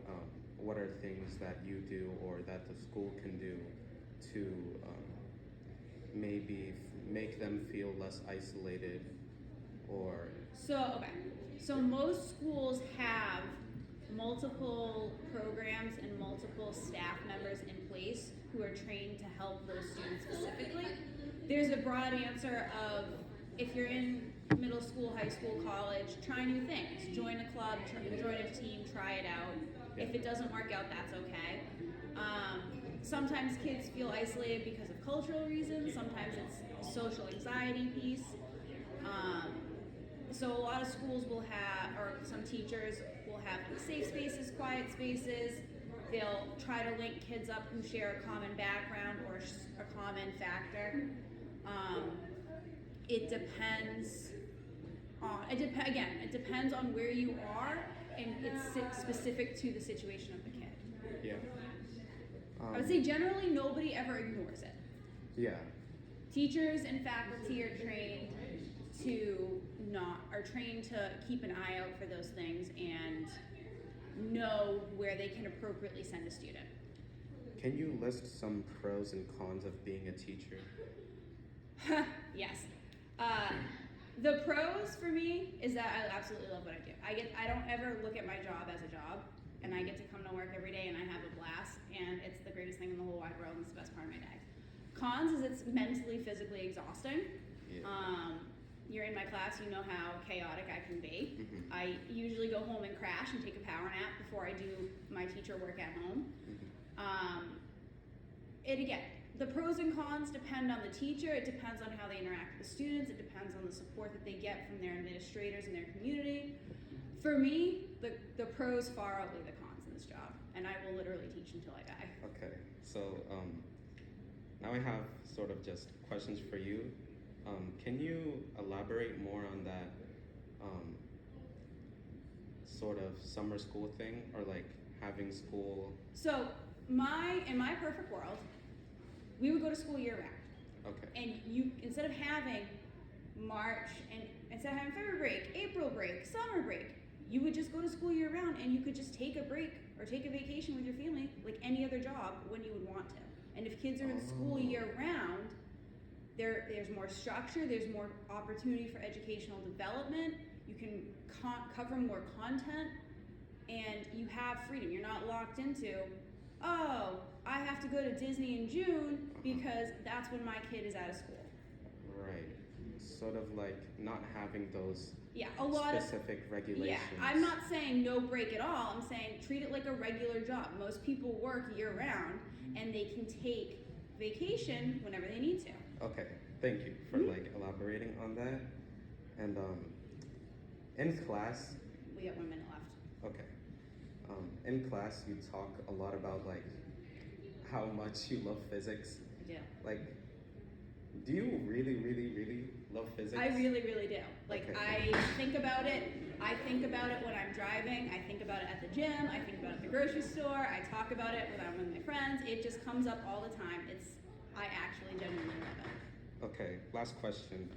What are things that you do or that the school can do to maybe make them feel less isolated, or? So most schools have multiple programs and multiple staff members in place who are trained to help those students specifically. There's a broad answer of, if you're in middle school, high school, college, try new things. Join a club, join a team, try it out. If it doesn't work out, that's okay. Sometimes kids feel isolated because of cultural reasons. Sometimes it's social anxiety piece. So a lot of schools will have, or some teachers will have safe spaces, quiet spaces. They'll try to link kids up who share a common background or a common factor. It depends on, it depends on where you are, and it's specific to the situation of the kid. Yeah. I would say generally nobody ever ignores it. Yeah. Teachers and faculty are trained to keep an eye out for those things and know where they can appropriately send a student. Can you list some pros and cons of being a teacher? Yes. The pros for me is that I absolutely love what I do. I don't ever look at my job as a job, and I get to come to work every day and I have a blast, and it's the greatest thing in the whole wide world, and it's the best part of my day. Cons is it's mentally, physically exhausting. Yeah. You're in my class, you know how chaotic I can be. Mm-hmm. I usually go home and crash and take a power nap before I do my teacher work at home. And again, the pros and cons depend on the teacher. It depends on how they interact with the students. It depends on the support that they get from their administrators and their community. For me, the pros far outweigh the cons in this job, and I will literally teach until I die. Okay, so now I have sort of just questions for you. Can you elaborate more on that sort of summer school thing, or like having school? So in my perfect world, we would go to school year round. Okay. And you, instead of having March, and instead of having February break, April break, summer break, you would just go to school year round, and you could just take a break or take a vacation with your family like any other job when you would want to. And if kids are in school year round, there's more structure, there's more opportunity for educational development, you can cover more content, and you have freedom. You're not locked into, oh, I have to go to Disney in June because that's when my kid is out of school. Right. Sort of like not having those specific regulations. Yeah, I'm not saying no break at all. I'm saying treat it like a regular job. Most people work year round, and they can take vacation whenever they need to. Okay, thank you for like elaborating on that. And in class, We got 1 minute left. okay. In class, you talk a lot about like how much you love physics. I do. Like, do you really, really, really love physics? I really, really do. Like, Okay. I think about it. I think about it when I'm driving. I think about it at the gym. I think about it at the grocery store. I talk about it when I'm with my friends. It just comes up all the time. I actually genuinely love it. Okay, last question.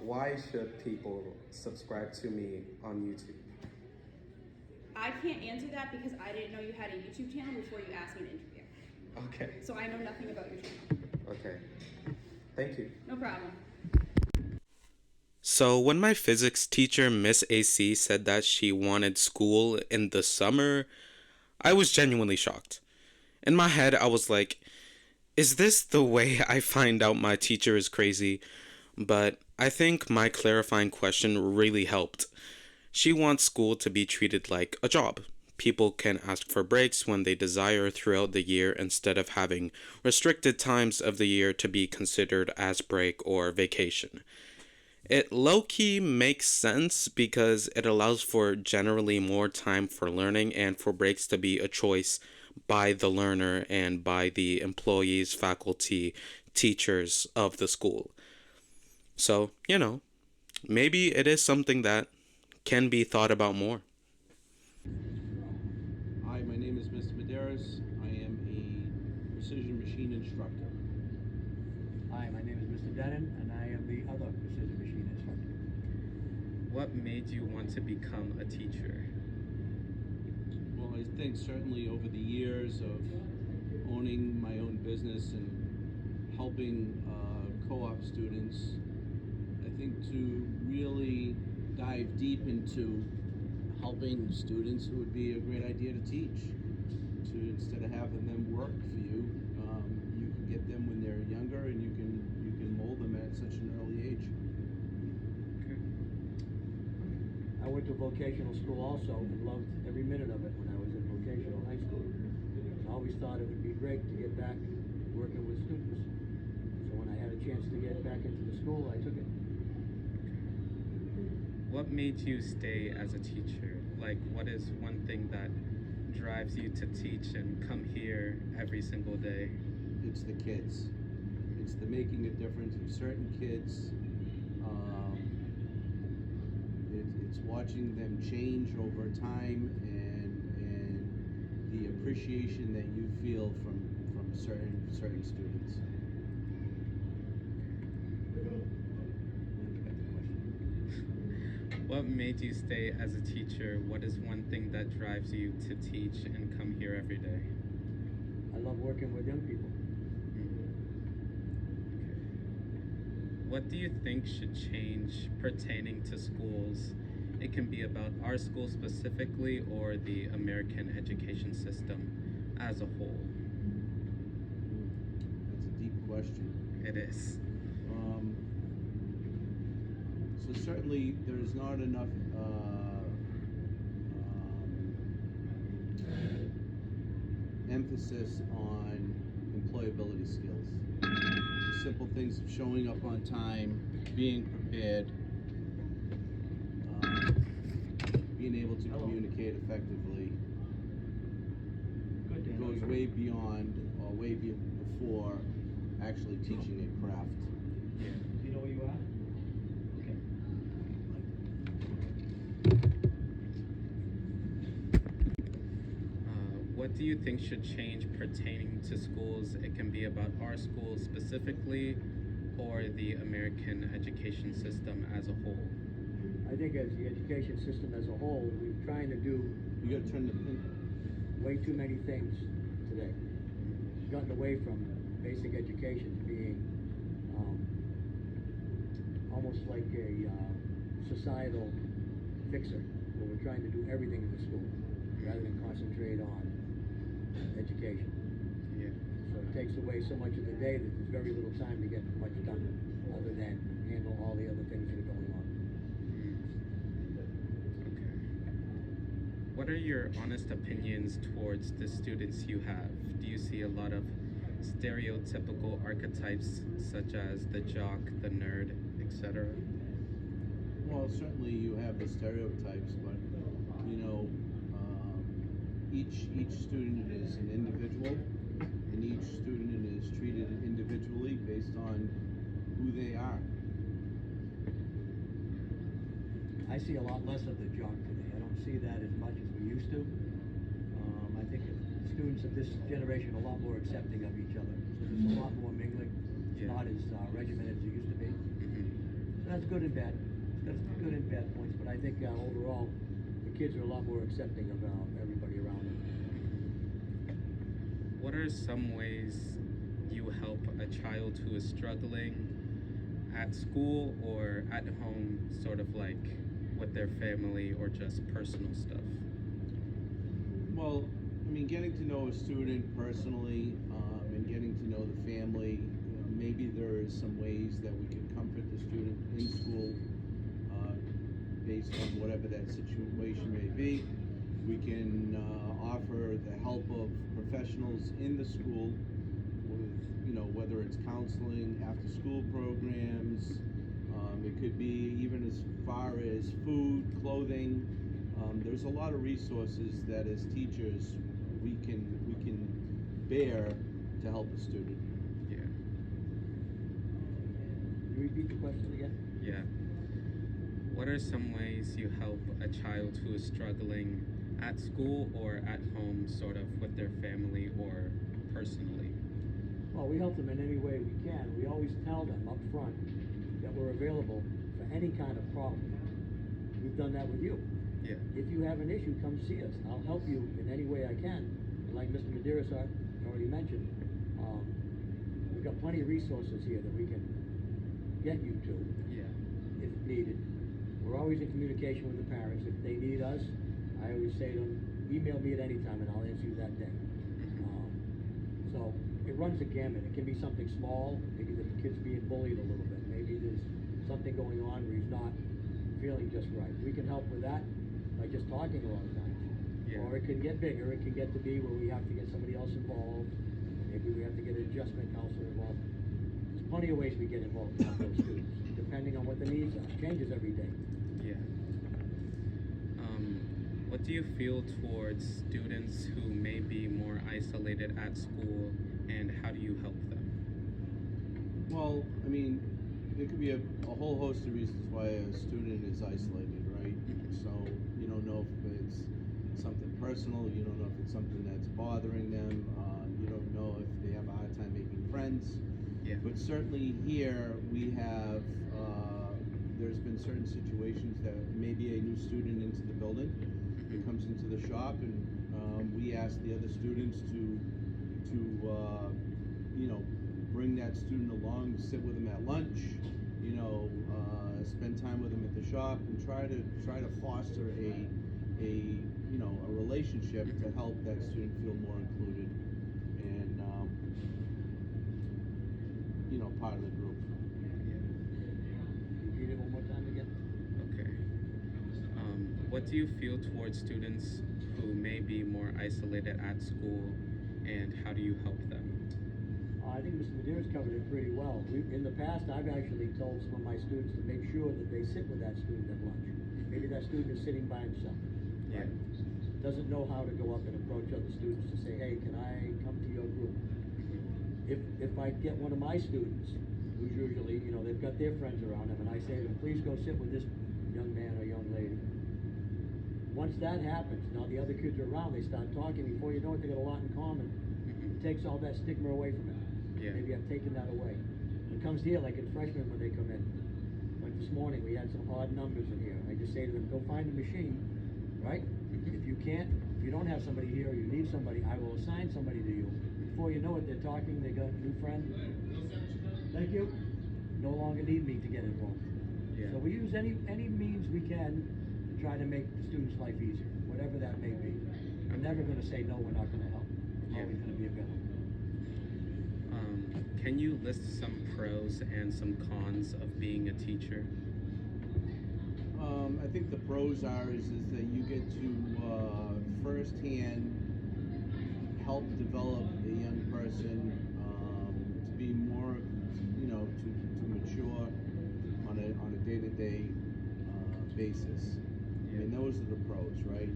Why should people subscribe to me on YouTube? I can't answer that because I didn't know you had a YouTube channel before you asked me to interview. Okay, So I know nothing about your channel. okay. Thank you. No problem. So when my physics teacher, Miss AC, said that she wanted school in the summer, I was genuinely shocked. In my head, I was like, is this the way I find out my teacher is crazy? But I think my clarifying question really helped. She wants school to be treated like a job. People can ask for breaks when they desire throughout the year instead of having restricted times of the year to be considered as break or vacation. It low-key makes sense because it allows for generally more time for learning and for breaks to be a choice by the learner and by the employees, faculty, teachers of the school. So, maybe it is something that can be thought about more. Hi, my name is Mr. Medeiros. I am a precision machine instructor. Hi, my name is Mr. Denon, and I am the other precision machine instructor. What made you want to become a teacher? Well, I think certainly over the years of owning my own business and helping co-op students, I think to really dive deep into helping students, it would be a great idea to teach. To instead of having them work for you, you can get them when they're younger, and you can mold them at such an early age. I went to vocational school also and loved every minute of it when I was in vocational high school. I always thought it would be great to get back working with students. So when I had a chance to get back into the school, I took it. What made you stay as a teacher? Like, what is one thing that drives you to teach and come here every single day? It's the kids. It's the making a difference in certain kids. It's watching them change over time, and the appreciation that you feel from certain students. What made you stay as a teacher? What is one thing that drives you to teach and come here every day? I love working with young people. Okay. What do you think should change pertaining to schools? It can be about our school specifically or the American education system as a whole. That's a deep question. It is. So certainly there's not enough emphasis on employability skills. The simple things of showing up on time, being prepared, being able to communicate effectively. It goes way beyond or way before actually teaching a craft. Do you know where you are? Okay. What do you think should change pertaining to schools? It can be about our school specifically or the American education system as a whole. I think as the education system as a whole, we're trying to do You gotta turn the pin. way too many things today. We've gotten away from basic education being almost like a societal fixer, where we're trying to do everything in the school rather than concentrate on education. Yeah. So it takes away so much of the day that there's very little time to get much done other than handle all the other things that are going on. Okay. What are your honest opinions towards the students you have? Do you see a lot of stereotypical archetypes such as the jock, the nerd, etc.? Well, certainly you have the stereotypes, but you know, each student is an individual, and each student is treated individually based on who they are. I see a lot less of the junk today. I don't see that as much as we used to. I think that students of this generation are a lot more accepting of each other. So there's a lot more mingling. It's Yeah. not as regimented as it used to be. Mm-hmm. So that's good and bad. That's good and bad points. But I think overall, the kids are a lot more accepting of everybody around them. What are some ways you help a child who is struggling at school or at home, sort of like with their family or just personal stuff? Well, I mean, getting to know a student personally and getting to know the family, you know, maybe there is some ways that we can comfort the student in school based on whatever that situation may be. We can offer the help of professionals in the school with, you know, whether it's counseling, after-school programs. It could be even as far as food, clothing. There's a lot of resources that as teachers we can bear to help a student. Yeah. Can you repeat the question again? Yeah. What are some ways you help a child who is struggling at school or at home, sort of with their family or personally? Well, we help them in any way we can. We always tell them up front that we're available for any kind of problem. We've done that with you. Yeah. If you have an issue, come see us. I'll help you in any way I can. And like Mr. Medeiros already mentioned, we've got plenty of resources here that we can get you to Yeah. if needed. We're always in communication with the parents. If they need us, I always say to them, email me at any time and I'll answer you that day. So it runs a gamut. It can be something small, maybe the kid's being bullied a little bit. Maybe there's something going on where he's not feeling just right. We can help with that by just talking a lot of times. Yeah. Or it can get bigger. It can get to be where we have to get somebody else involved. Maybe we have to get an adjustment counselor involved. There's plenty of ways we get involved with those students, depending on what the needs are. It changes every day. Yeah. What do you feel towards students who may be more isolated at school, and how do you help them? Well, I mean, there could be a whole host of reasons why a student is isolated, right? So you don't know if it's something personal, you don't know if it's something that's bothering them, you don't know if they have a hard time making friends. Yeah. But certainly here we have there's been certain situations that maybe a new student into the building that comes into the shop, and we ask the other students to bring that student along, sit with them at lunch, spend time with them at the shop, and try to foster a relationship to help that student feel more included and part of the group. Repeat it one more time again. Okay. What do you feel towards students who may be more isolated at school, and how do you help them? I think Mr. Medeiros covered it pretty well. In the past, I've actually told some of my students to make sure that they sit with that student at lunch. Maybe that student is sitting by himself. Yeah. Right? Doesn't know how to go up and approach other students to say, hey, can I come to your group? If I get one of my students, who's usually, they've got their friends around them, and I say to them, please go sit with this young man or young lady. Once that happens, now the other kids are around, they start talking, before you know it, they got a lot in common. It takes all that stigma away from it. Yeah. Maybe I've taken that away. It comes here like in freshmen when they come in. Like this morning, we had some odd numbers in here. I just say to them, go find a machine, right? If you don't have somebody here, or you need somebody, I will assign somebody to you. Before you know it, they're talking, they got a new friend. Thank you. No longer need me to get involved. Yeah. So we use any means we can to try to make the student's life easier, whatever that may be. I'm never going to say, no, we're not going to help. I'm always going to be available. Can you list some pros and some cons of being a teacher? I think the pros is that you get to firsthand help develop a young person to be more, to mature on a day-to-day basis. I mean, those are the pros, right?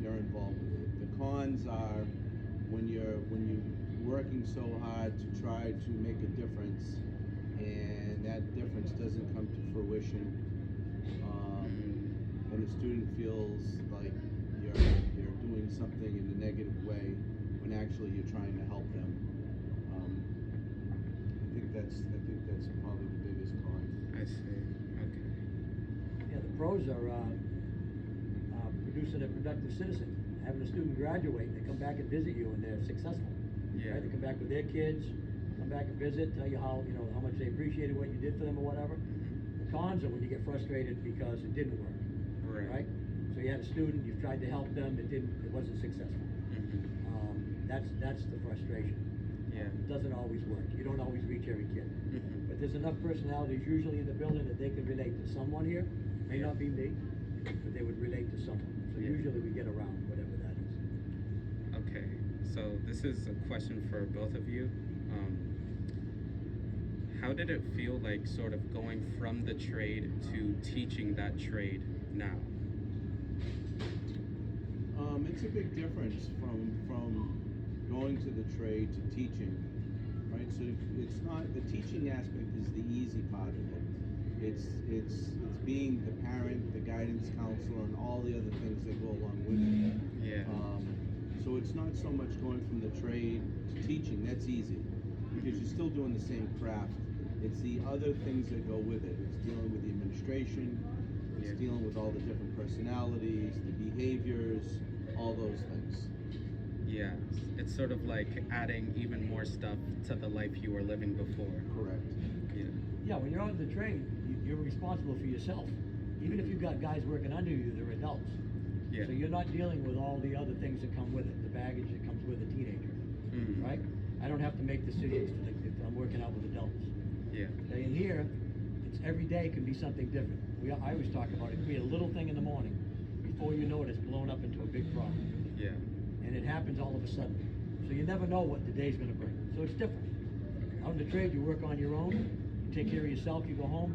You're involved with it. The cons are when you're working so hard to try to make a difference, and that difference doesn't come to fruition, and the student feels like you're doing something in a negative way when actually you're trying to help them. I think that's probably the biggest con. I see. Okay. Yeah, the pros are producing a productive citizen. Having a student graduate, they come back and visit you, and they're successful. Yeah. Right? They come back with their kids, come back and visit, tell you how much they appreciated what you did for them or whatever. The cons are when you get frustrated because it didn't work. Right? So you had a student, you've tried to help them, it wasn't successful. That's the frustration. Yeah. It doesn't always work. You don't always reach every kid. But there's enough personalities usually in the building that they can relate to someone here. May not be me, but they would relate to someone. So usually we get around whatever that is. Okay, so this is a question for both of you. How did it feel like sort of going from the trade to teaching that trade now? It's a big difference from going to the trade to teaching, right? So it's not, the teaching aspect is the easy part of it. It's being the parent, the guidance counselor, and all the other things that go along with it. Yeah. So it's not so much going from the trade to teaching. That's easy because you're still doing the same craft. It's the other things that go with it. It's dealing with the administration. It's dealing with all the different personalities, the behaviors, all those things. Yeah, it's sort of like adding even more stuff to the life you were living before. Correct. Yeah. Yeah, when you're out in the trade, you're responsible for yourself. Even if you've got guys working under you, they're adults. Yeah. So you're not dealing with all the other things that come with it, the baggage that comes with a teenager, right? I don't have to make decisions if I'm working out with adults. Yeah. Okay, and here, it's every day can be something different. I always talk about it. It could be a little thing in the morning. Before you know it, it's blown up into a big problem. Yeah. And it happens all of a sudden. So you never know what the day's going to bring. So it's different. Out in the trade, you work on your own. You take care of yourself. You go home,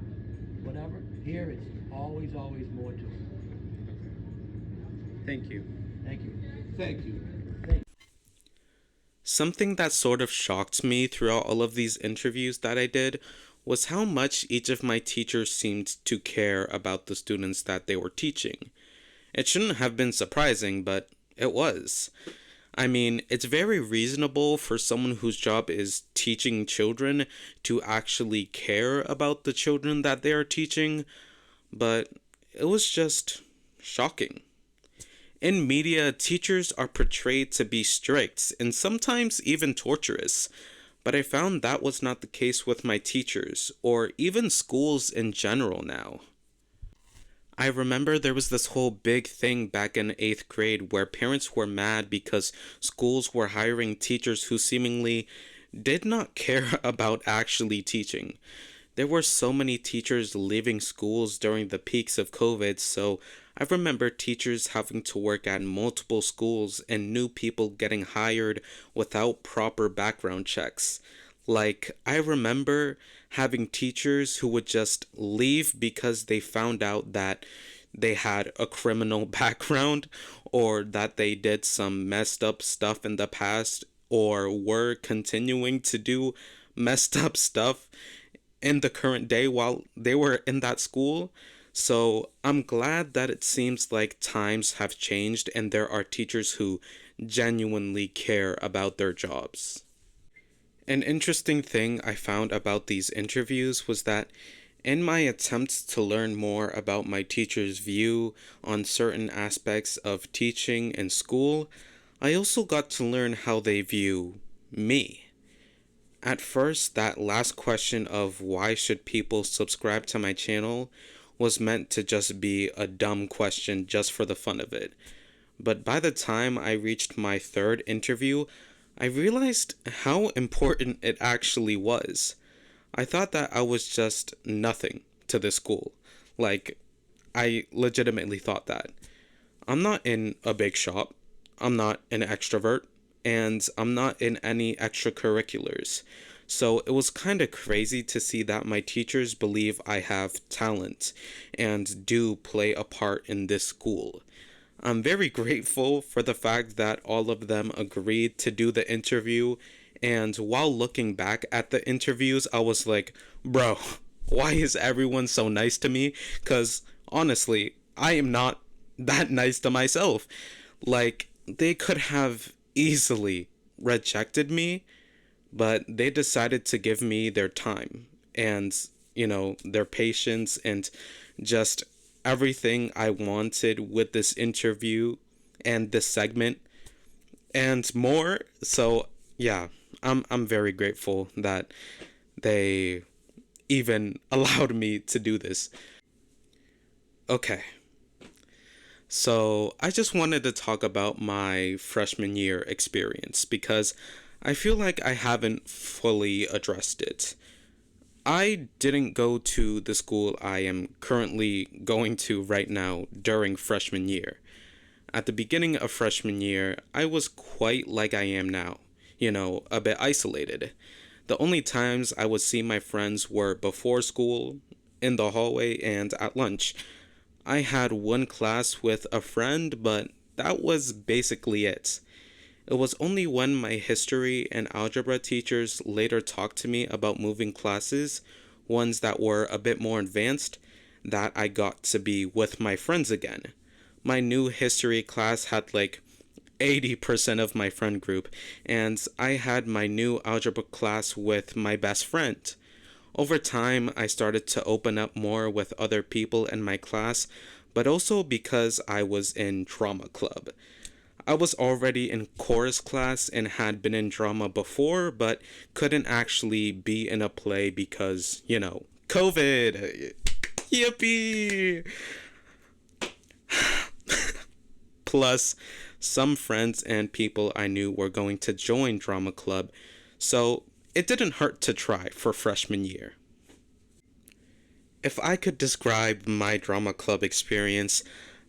whatever. Here, it's always more to it. Thank you. Thank you. Thank you. Something that sort of shocked me throughout all of these interviews that I did was how much each of my teachers seemed to care about the students that they were teaching. It shouldn't have been surprising, but it was. I mean, it's very reasonable for someone whose job is teaching children to actually care about the children that they are teaching, but it was just shocking. In media, teachers are portrayed to be strict and sometimes even torturous, but I found that was not the case with my teachers, or even schools in general now. I remember there was this whole big thing back in 8th grade where parents were mad because schools were hiring teachers who seemingly did not care about actually teaching. There were so many teachers leaving schools during the peaks of COVID, so I remember teachers having to work at multiple schools and new people getting hired without proper background checks. Like, I remember having teachers who would just leave because they found out that they had a criminal background or that they did some messed up stuff in the past or were continuing to do messed up stuff in the current day while they were in that school. So I'm glad that it seems like times have changed and there are teachers who genuinely care about their jobs. An interesting thing I found about these interviews was that in my attempts to learn more about my teacher's view on certain aspects of teaching in school, I also got to learn how they view me. At first, that last question of why should people subscribe to my channel was meant to just be a dumb question just for the fun of it. But by the time I reached my third interview, I realized how important it actually was. I thought that I was just nothing to this school. Like, I legitimately thought that. I'm not in a big shop, I'm not an extrovert, and I'm not in any extracurriculars. So it was kind of crazy to see that my teachers believe I have talent and do play a part in this school. I'm very grateful for the fact that all of them agreed to do the interview, and while looking back at the interviews, I was like, bro, why is everyone so nice to me? Because honestly, I am not that nice to myself. Like, they could have easily rejected me, but they decided to give me their time and, their patience and just everything I wanted with this interview and this segment and more. So yeah, I'm very grateful that they even allowed me to do this. Okay. So I just wanted to talk about my freshman year experience because I feel like I haven't fully addressed it. I didn't go to the school I am currently going to right now during freshman year. At the beginning of freshman year, I was quite like I am now, a bit isolated. The only times I would see my friends were before school, in the hallway, and at lunch. I had one class with a friend, but that was basically it. It was only when my history and algebra teachers later talked to me about moving classes, ones that were a bit more advanced, that I got to be with my friends again. My new history class had like 80% of my friend group, and I had my new algebra class with my best friend. Over time, I started to open up more with other people in my class, but also because I was in drama club. I was already in chorus class and had been in drama before, but couldn't actually be in a play because, COVID. Yippee! Plus, some friends and people I knew were going to join drama club, so it didn't hurt to try for freshman year. If I could describe my drama club experience,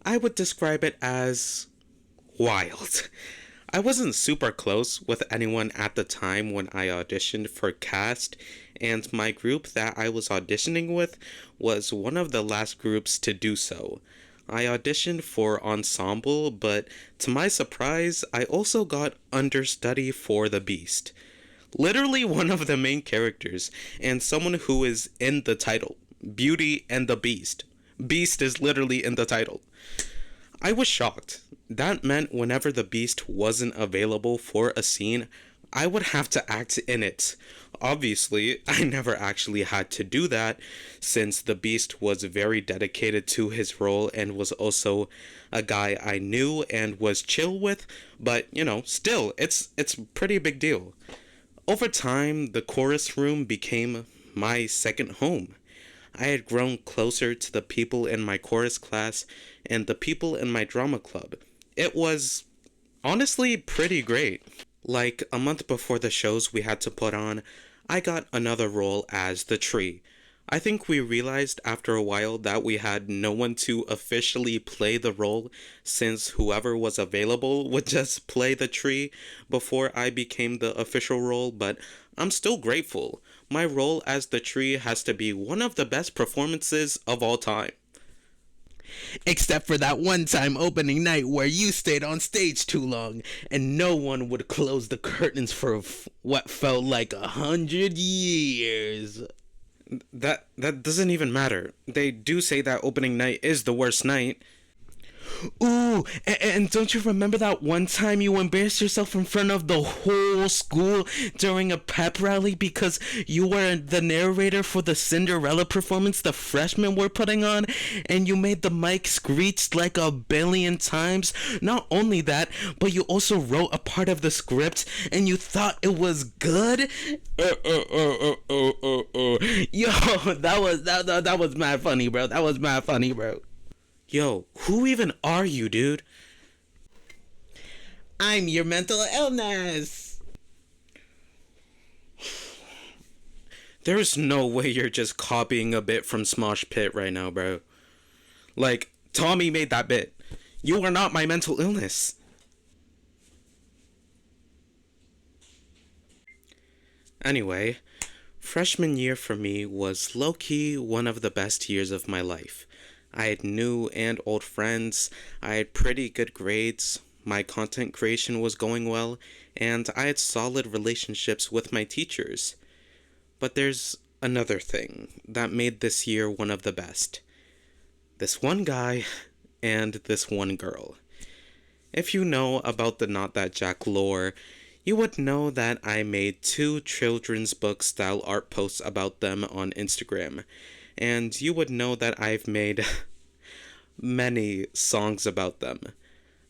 I would describe it as wild. I wasn't super close with anyone at the time when I auditioned for cast, and my group that I was auditioning with was one of the last groups to do so. I auditioned for ensemble, but to my surprise, I also got understudy for the Beast. Literally one of the main characters, and someone who is in the title, Beauty and the Beast. Beast is literally in the title. I was shocked. That meant whenever the Beast wasn't available for a scene, I would have to act in it. Obviously, I never actually had to do that, since the Beast was very dedicated to his role and was also a guy I knew and was chill with, but still, it's a pretty big deal. Over time, the chorus room became my second home. I had grown closer to the people in my chorus class and the people in my drama club. It was honestly pretty great. Like a month before the shows we had to put on, I got another role as the tree. I think we realized after a while that we had no one to officially play the role, since whoever was available would just play the tree before I became the official role, but I'm still grateful. My role as the tree has to be one of the best performances of all time. Except for that one time opening night where you stayed on stage too long and no one would close the curtains for what felt like 100 years. That doesn't even matter. They do say that opening night is the worst night. Ooh, and don't you remember that one time you embarrassed yourself in front of the whole school during a pep rally because you were the narrator for the Cinderella performance the freshmen were putting on, and you made the mic screech like 1,000,000,000 times? Not only that, but you also wrote a part of the script and you thought it was good? Yo, that was mad funny, bro. That was mad funny, bro. Yo, who even are you, dude? I'm your mental illness. There's no way you're just copying a bit from Smosh Pit right now, bro. Like, Tommy made that bit. You are not my mental illness. Anyway, freshman year for me was low-key one of the best years of my life. I had new and old friends, I had pretty good grades, my content creation was going well, and I had solid relationships with my teachers. But there's another thing that made this year one of the best. This one guy and this one girl. If you know about the Not That Jack lore, you would know that I made 2 children's book style art posts about them on Instagram. And you would know that I've made many songs about them.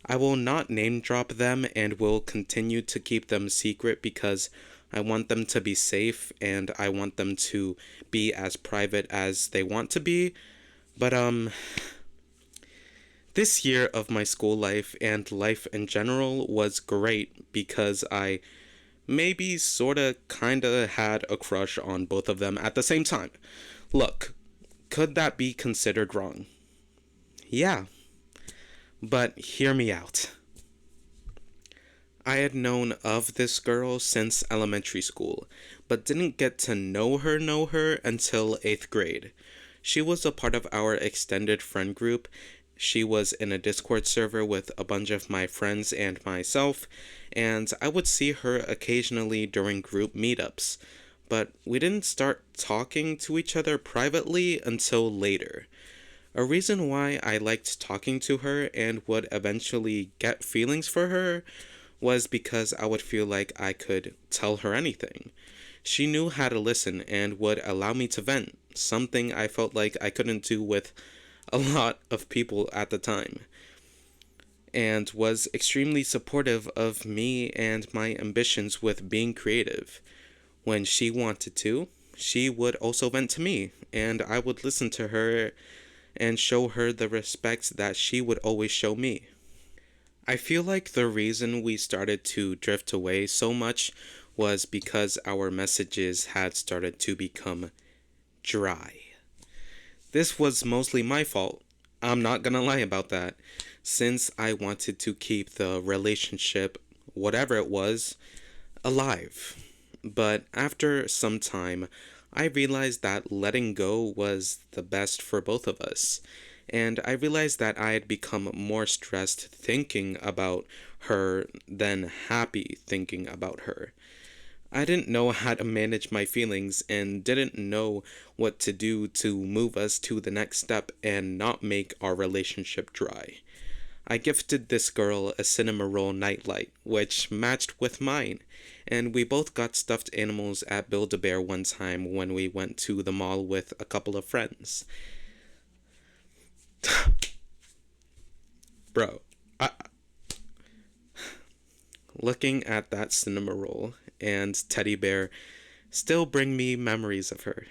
I will not name drop them and will continue to keep them secret because I want them to be safe and I want them to be as private as they want to be. But this year of my school life and life in general was great because I maybe sorta kinda had a crush on both of them at the same time. Look, could that be considered wrong? Yeah. But hear me out. I had known of this girl since elementary school, but didn't get to know her until 8th grade. She was a part of our extended friend group. She was in a Discord server with a bunch of my friends and myself, and I would see her occasionally during group meetups. But we didn't start talking to each other privately until later. A reason why I liked talking to her and would eventually get feelings for her was because I would feel like I could tell her anything. She knew how to listen and would allow me to vent, something I felt like I couldn't do with a lot of people at the time, and was extremely supportive of me and my ambitions with being creative. When she wanted to, she would also vent to me, and I would listen to her and show her the respect that she would always show me. I feel like the reason we started to drift away so much was because our messages had started to become dry. This was mostly my fault. I'm not gonna lie about that, since I wanted to keep the relationship, whatever it was, alive. But after some time, I realized that letting go was the best for both of us. And I realized that I had become more stressed thinking about her than happy thinking about her. I didn't know how to manage my feelings and didn't know what to do to move us to the next step and not make our relationship dry. I gifted this girl a cinema roll nightlight, which matched with mine, and we both got stuffed animals at Build-A-Bear one time when we went to the mall with a couple of friends. Bro, looking at that cinema roll and teddy bear still bring me memories of her.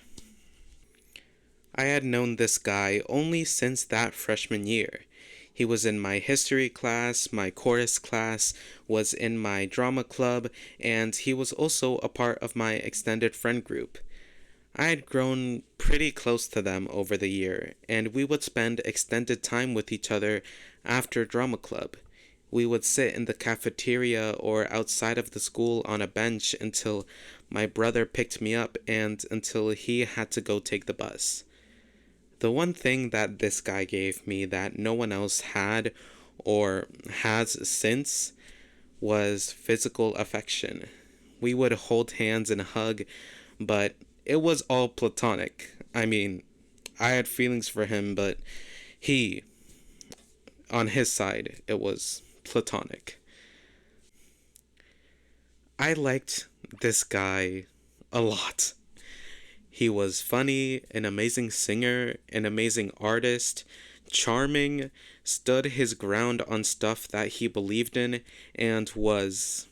I had known this guy only since that freshman year. He was in my history class, my chorus class, was in my drama club, and he was also a part of my extended friend group. I had grown pretty close to them over the year, and we would spend extended time with each other after drama club. We would sit in the cafeteria or outside of the school on a bench until my brother picked me up and until he had to go take the bus. The one thing that this guy gave me that no one else had or has since was physical affection. We would hold hands and hug, but it was all platonic. I mean, I had feelings for him, but on his side, it was platonic. I liked this guy a lot. He was funny, an amazing singer, an amazing artist, charming, stood his ground on stuff that he believed in, and was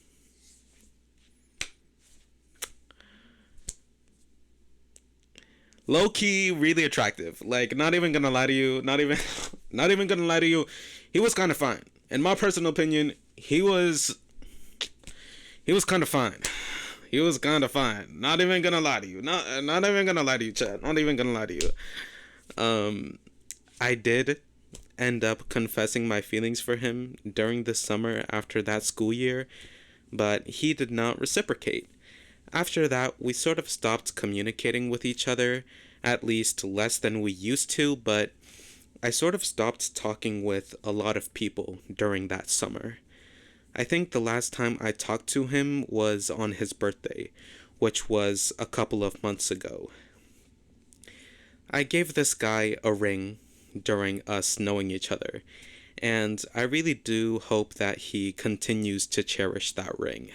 low-key really attractive. Like, not even gonna lie to you, not even gonna lie to you, he was kind of fine. In my personal opinion, he was kind of fine. He was kind of fine. Not even gonna lie to you. Not even gonna lie to you, Chad. Not even gonna lie to you. I did end up confessing my feelings for him during the summer after that school year, but he did not reciprocate. After that, we sort of stopped communicating with each other, at least less than we used to, but I sort of stopped talking with a lot of people during that summer. I think the last time I talked to him was on his birthday, which was a couple of months ago. I gave this guy a ring during us knowing each other, and I really do hope that he continues to cherish that ring.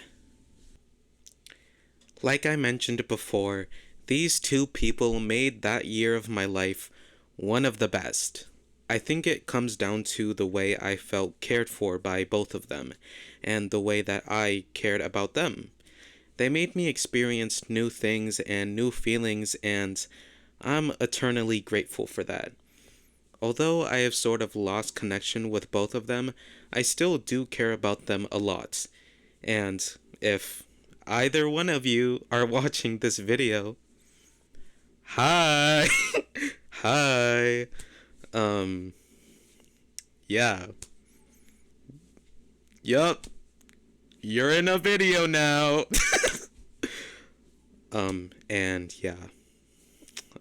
Like I mentioned before, these two people made that year of my life one of the best. I think it comes down to the way I felt cared for by both of them, and the way that I cared about them. They made me experience new things and new feelings, and I'm eternally grateful for that. Although I have sort of lost connection with both of them, I still do care about them a lot. And if either one of you are watching this video, hi! Hi! Yeah. Yup. You're in a video now. And yeah.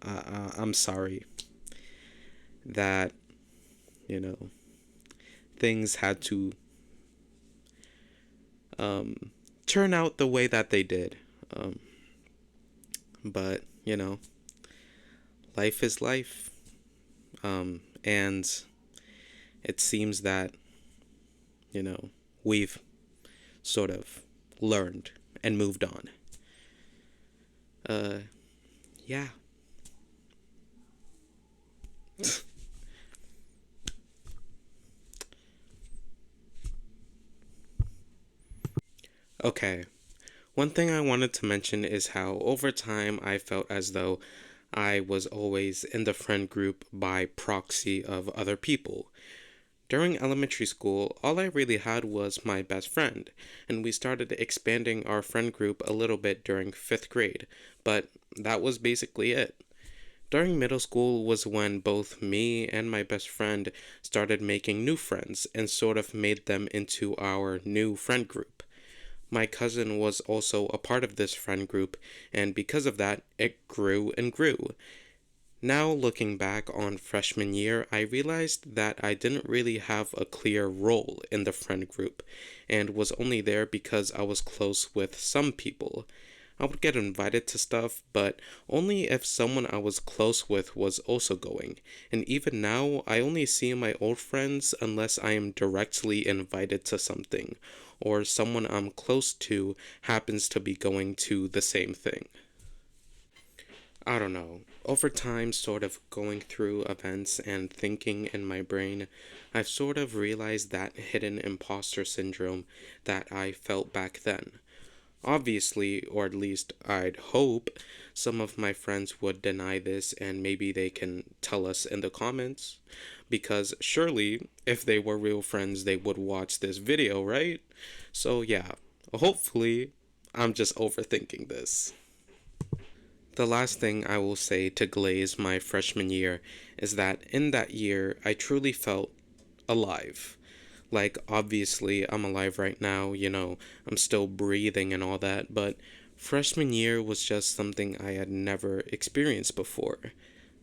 I'm sorry that, things had to, turn out the way that they did. But, life is life. And it seems that, we've sort of learned and moved on. Yeah. Okay. One thing I wanted to mention is how over time I felt as though I was always in the friend group by proxy of other people. During elementary school, all I really had was my best friend, and we started expanding our friend group a little bit during 5th grade, but that was basically it. During middle school was when both me and my best friend started making new friends and sort of made them into our new friend group. My cousin was also a part of this friend group, and because of that, it grew and grew. Now, looking back on freshman year, I realized that I didn't really have a clear role in the friend group, and was only there because I was close with some people. I would get invited to stuff, but only if someone I was close with was also going. And even now, I only see my old friends unless I am directly invited to something, or someone I'm close to happens to be going to the same thing. I don't know. Over time, sort of going through events and thinking in my brain, I've sort of realized that hidden imposter syndrome that I felt back then. Obviously, or at least I'd hope, some of my friends would deny this and maybe they can tell us in the comments. Because surely, if they were real friends, they would watch this video, right? So, yeah, hopefully, I'm just overthinking this. The last thing I will say to glaze my freshman year is that in that year, I truly felt alive. Like, obviously, I'm alive right now, I'm still breathing and all that, but freshman year was just something I had never experienced before.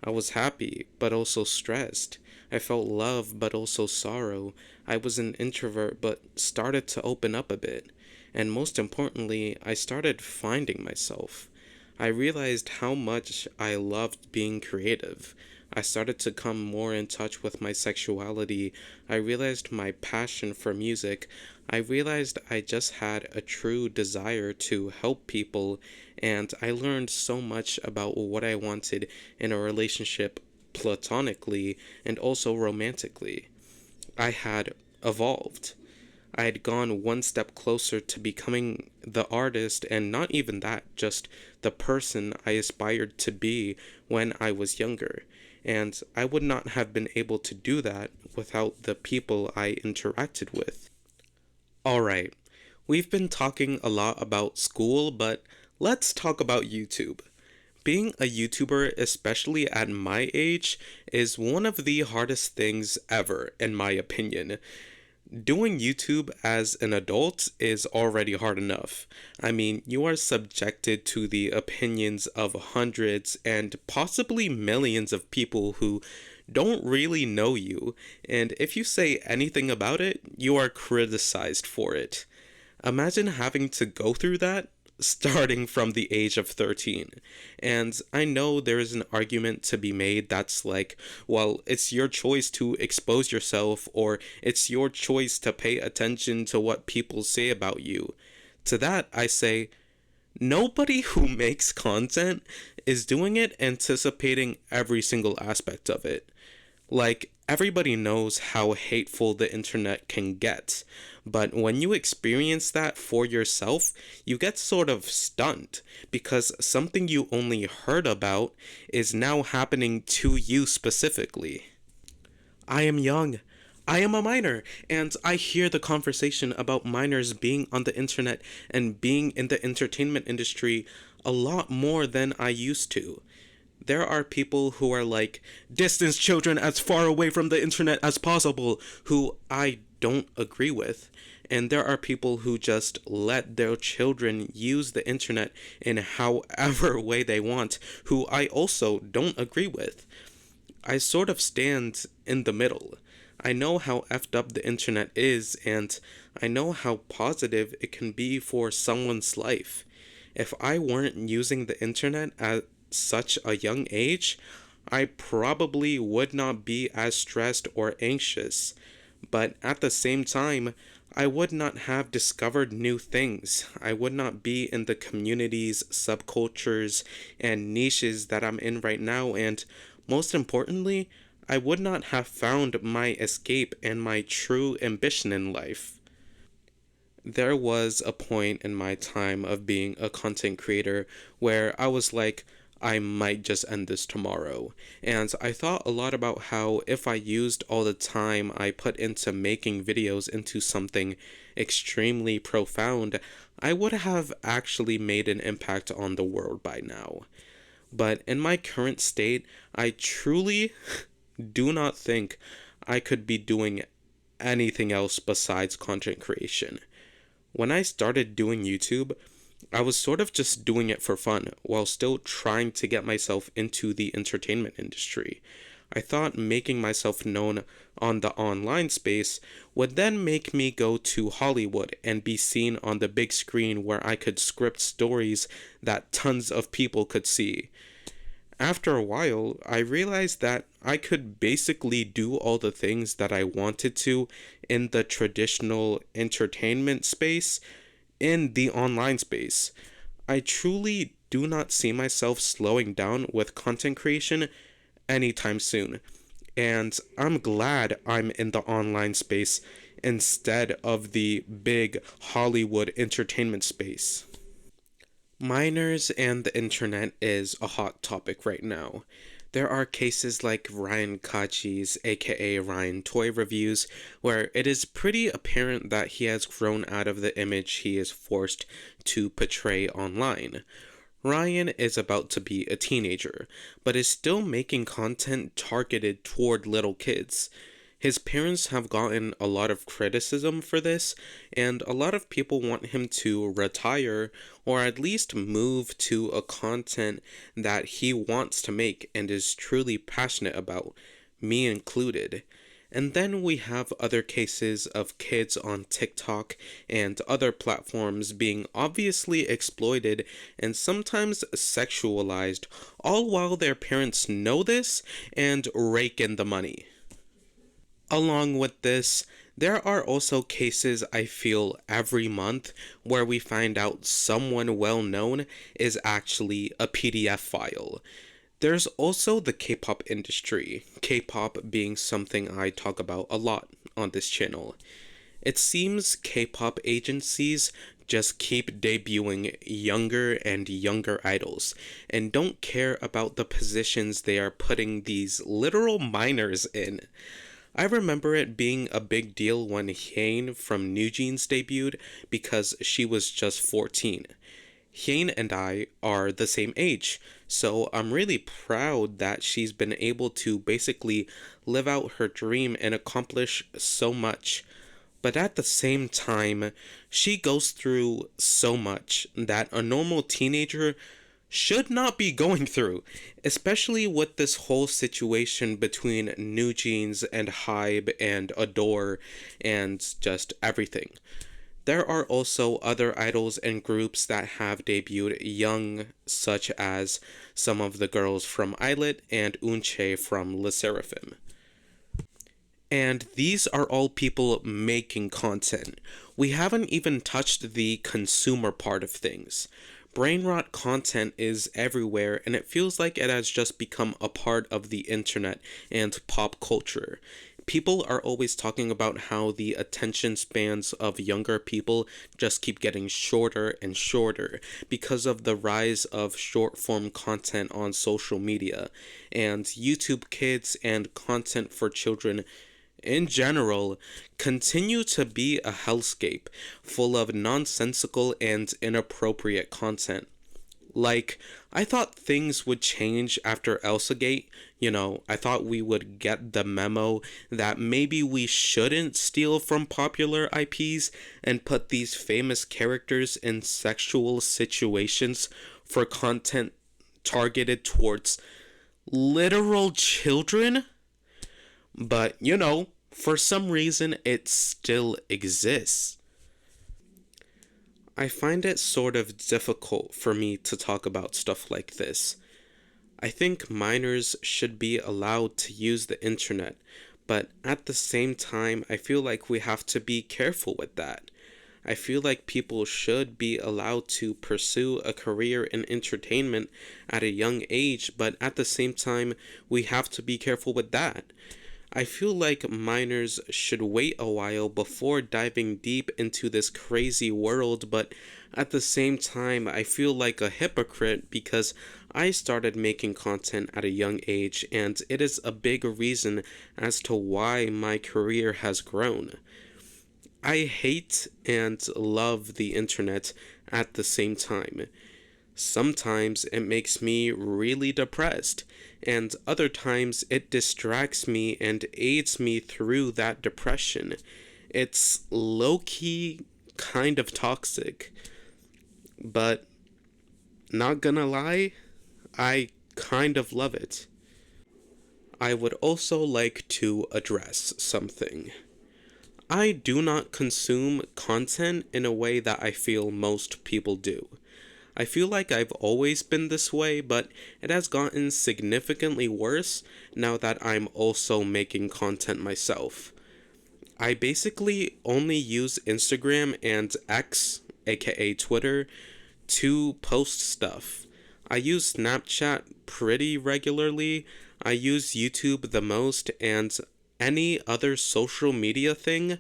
I was happy, but also stressed. I felt love, but also sorrow. I was an introvert, but started to open up a bit. And most importantly, I started finding myself. I realized how much I loved being creative. I started to come more in touch with my sexuality. I realized my passion for music. I realized I just had a true desire to help people, and I learned so much about what I wanted in a relationship platonically and also romantically. I had evolved. I had gone one step closer to becoming the artist, and not even that, just the person I aspired to be when I was younger. And I would not have been able to do that without the people I interacted with. Alright, we've been talking a lot about school, but let's talk about YouTube. Being a YouTuber, especially at my age, is one of the hardest things ever, in my opinion. Doing YouTube as an adult is already hard enough. I mean, you are subjected to the opinions of hundreds and possibly millions of people who don't really know you, and if you say anything about it, you are criticized for it. Imagine having to go through that starting from the age of 13. And I know there is an argument to be made that's like, well, it's your choice to expose yourself, or it's your choice to pay attention to what people say about you. To that, I say, nobody who makes content is doing it anticipating every single aspect of it. Like, everybody knows how hateful the internet can get, but when you experience that for yourself, you get sort of stunned because something you only heard about is now happening to you specifically. I am young. I am a minor, and I hear the conversation about minors being on the internet and being in the entertainment industry a lot more than I used to. There are people who are like, distance children as far away from the internet as possible, who I don't agree with. And there are people who just let their children use the internet in however way they want, who I also don't agree with. I sort of stand in the middle. I know how effed up the internet is, and I know how positive it can be for someone's life. If I weren't using the internet at such a young age, I probably would not be as stressed or anxious. But at the same time, I would not have discovered new things. I would not be in the communities, subcultures, and niches that I'm in right now, and most importantly, I would not have found my escape and my true ambition in life. There was a point in my time of being a content creator where I was like, I might just end this tomorrow. And I thought a lot about how if I used all the time I put into making videos into something extremely profound, I would have actually made an impact on the world by now. But in my current state, I truly do not think I could be doing anything else besides content creation. When I started doing YouTube, I was sort of just doing it for fun while still trying to get myself into the entertainment industry. I thought making myself known on the online space would then make me go to Hollywood and be seen on the big screen where I could script stories that tons of people could see. After a while, I realized that I could basically do all the things that I wanted to in the traditional entertainment space in the online space. I truly do not see myself slowing down with content creation anytime soon, and I'm glad I'm in the online space instead of the big Hollywood entertainment space. Minors and the internet is a hot topic right now. There are cases like Ryan Kachi's, aka Ryan Toy Reviews, where it is pretty apparent that he has grown out of the image he is forced to portray online. Ryan is about to be a teenager, but is still making content targeted toward little kids. His parents have gotten a lot of criticism for this, and a lot of people want him to retire or at least move to a content that he wants to make and is truly passionate about, me included. And then we have other cases of kids on TikTok and other platforms being obviously exploited and sometimes sexualized, all while their parents know this and rake in the money. Along with this, there are also cases I feel every month where we find out someone well known is actually a PDF file. There's also the K-pop industry, K-pop being something I talk about a lot on this channel. It seems K-pop agencies just keep debuting younger and younger idols and don't care about the positions they are putting these literal minors in. I remember it being a big deal when Hyun from New Jeans debuted because she was just 14. Hyun and I are the same age, so I'm really proud that she's been able to basically live out her dream and accomplish so much. But at the same time, she goes through so much that a normal teenager should not be going through, especially with this whole situation between New Jeans and Hybe and Adore and just everything. There are also other idols and groups that have debuted young, such as some of the girls from Islet and Unche from Le Sserafim. And these are all people making content. We haven't even touched the consumer part of things. Brain rot content is everywhere, and it feels like it has just become a part of the internet and pop culture. People are always talking about how the attention spans of younger people just keep getting shorter and shorter because of the rise of short form content on social media, and YouTube Kids and content for children in general continue to be a hellscape full of nonsensical and inappropriate content. Like, I thought things would change after Elsagate. I thought we would get the memo that maybe we shouldn't steal from popular IPs and put these famous characters in sexual situations for content targeted towards literal children. But, for some reason it still exists. I find it sort of difficult for me to talk about stuff like this. I think minors should be allowed to use the internet, but at the same time, I feel like we have to be careful with that. I feel like people should be allowed to pursue a career in entertainment at a young age, but at the same time, we have to be careful with that. I feel like minors should wait a while before diving deep into this crazy world, but at the same time, I feel like a hypocrite because I started making content at a young age, and it is a big reason as to why my career has grown. I hate and love the internet at the same time. Sometimes it makes me really depressed, and other times it distracts me and aids me through that depression. It's low-key kind of toxic, but not gonna lie, I kind of love it. I would also like to address something. I do not consume content in a way that I feel most people do. I feel like I've always been this way, but it has gotten significantly worse now that I'm also making content myself. I basically only use Instagram and X, aka Twitter, to post stuff. I use Snapchat pretty regularly, I use YouTube the most, and any other social media thing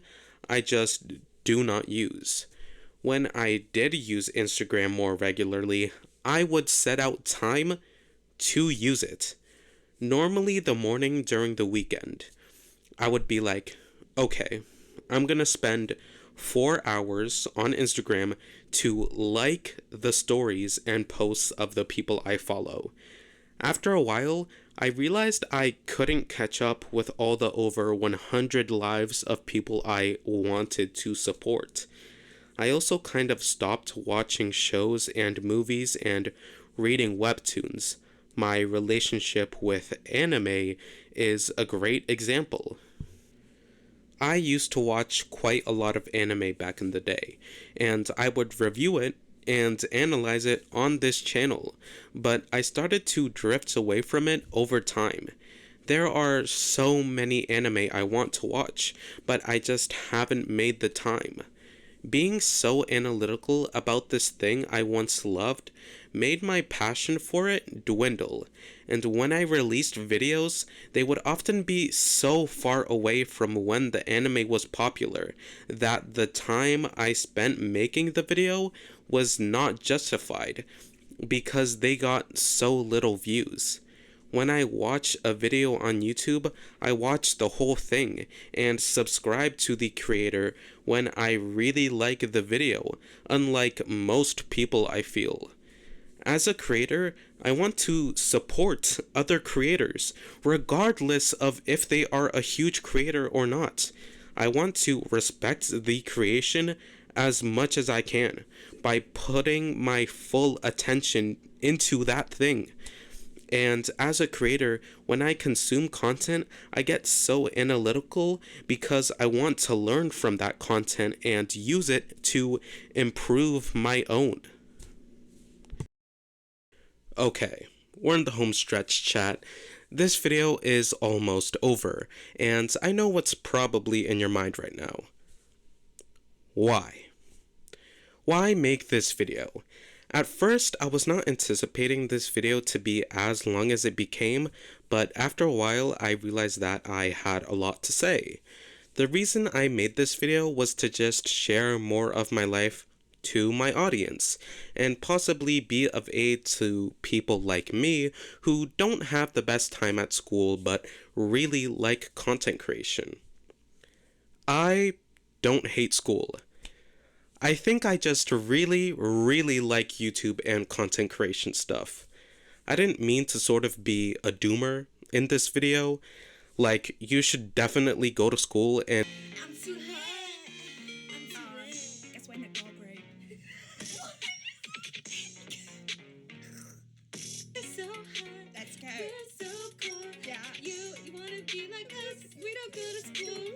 I just do not use. When I did use Instagram more regularly, I would set out time to use it. Normally the morning during the weekend. I would be like, okay, I'm gonna spend 4 hours on Instagram to like the stories and posts of the people I follow. After a while, I realized I couldn't catch up with all the over 100 lives of people I wanted to support. I also kind of stopped watching shows and movies and reading webtoons. My relationship with anime is a great example. I used to watch quite a lot of anime back in the day, and I would review it and analyze it on this channel, but I started to drift away from it over time. There are so many anime I want to watch, but I just haven't made the time. Being so analytical about this thing I once loved made my passion for it dwindle, and when I released videos, they would often be so far away from when the anime was popular that the time I spent making the video was not justified because they got so little views. When I watch a video on YouTube, I watch the whole thing and subscribe to the creator when I really like the video, unlike most people I feel. As a creator, I want to support other creators, regardless of if they are a huge creator or not. I want to respect the creation as much as I can by putting my full attention into that thing. And as a creator, when I consume content, I get so analytical because I want to learn from that content and use it to improve my own. Okay, we're in the home stretch, chat. This video is almost over, and I know what's probably in your mind right now. Why? Why make this video? At first, I was not anticipating this video to be as long as it became, but after a while, I realized that I had a lot to say. The reason I made this video was to just share more of my life to my audience, and possibly be of aid to people like me who don't have the best time at school but really like content creation. I don't hate school. I think I just really like YouTube and content creation stuff. I didn't mean to sort of be a doomer in this video. Like, you should definitely go to school and I'm too hot. I'm too lit. That's why neck all break. It's so hot. Let's go. We're so cool. Yeah. You wanna be like us? We don't go to school.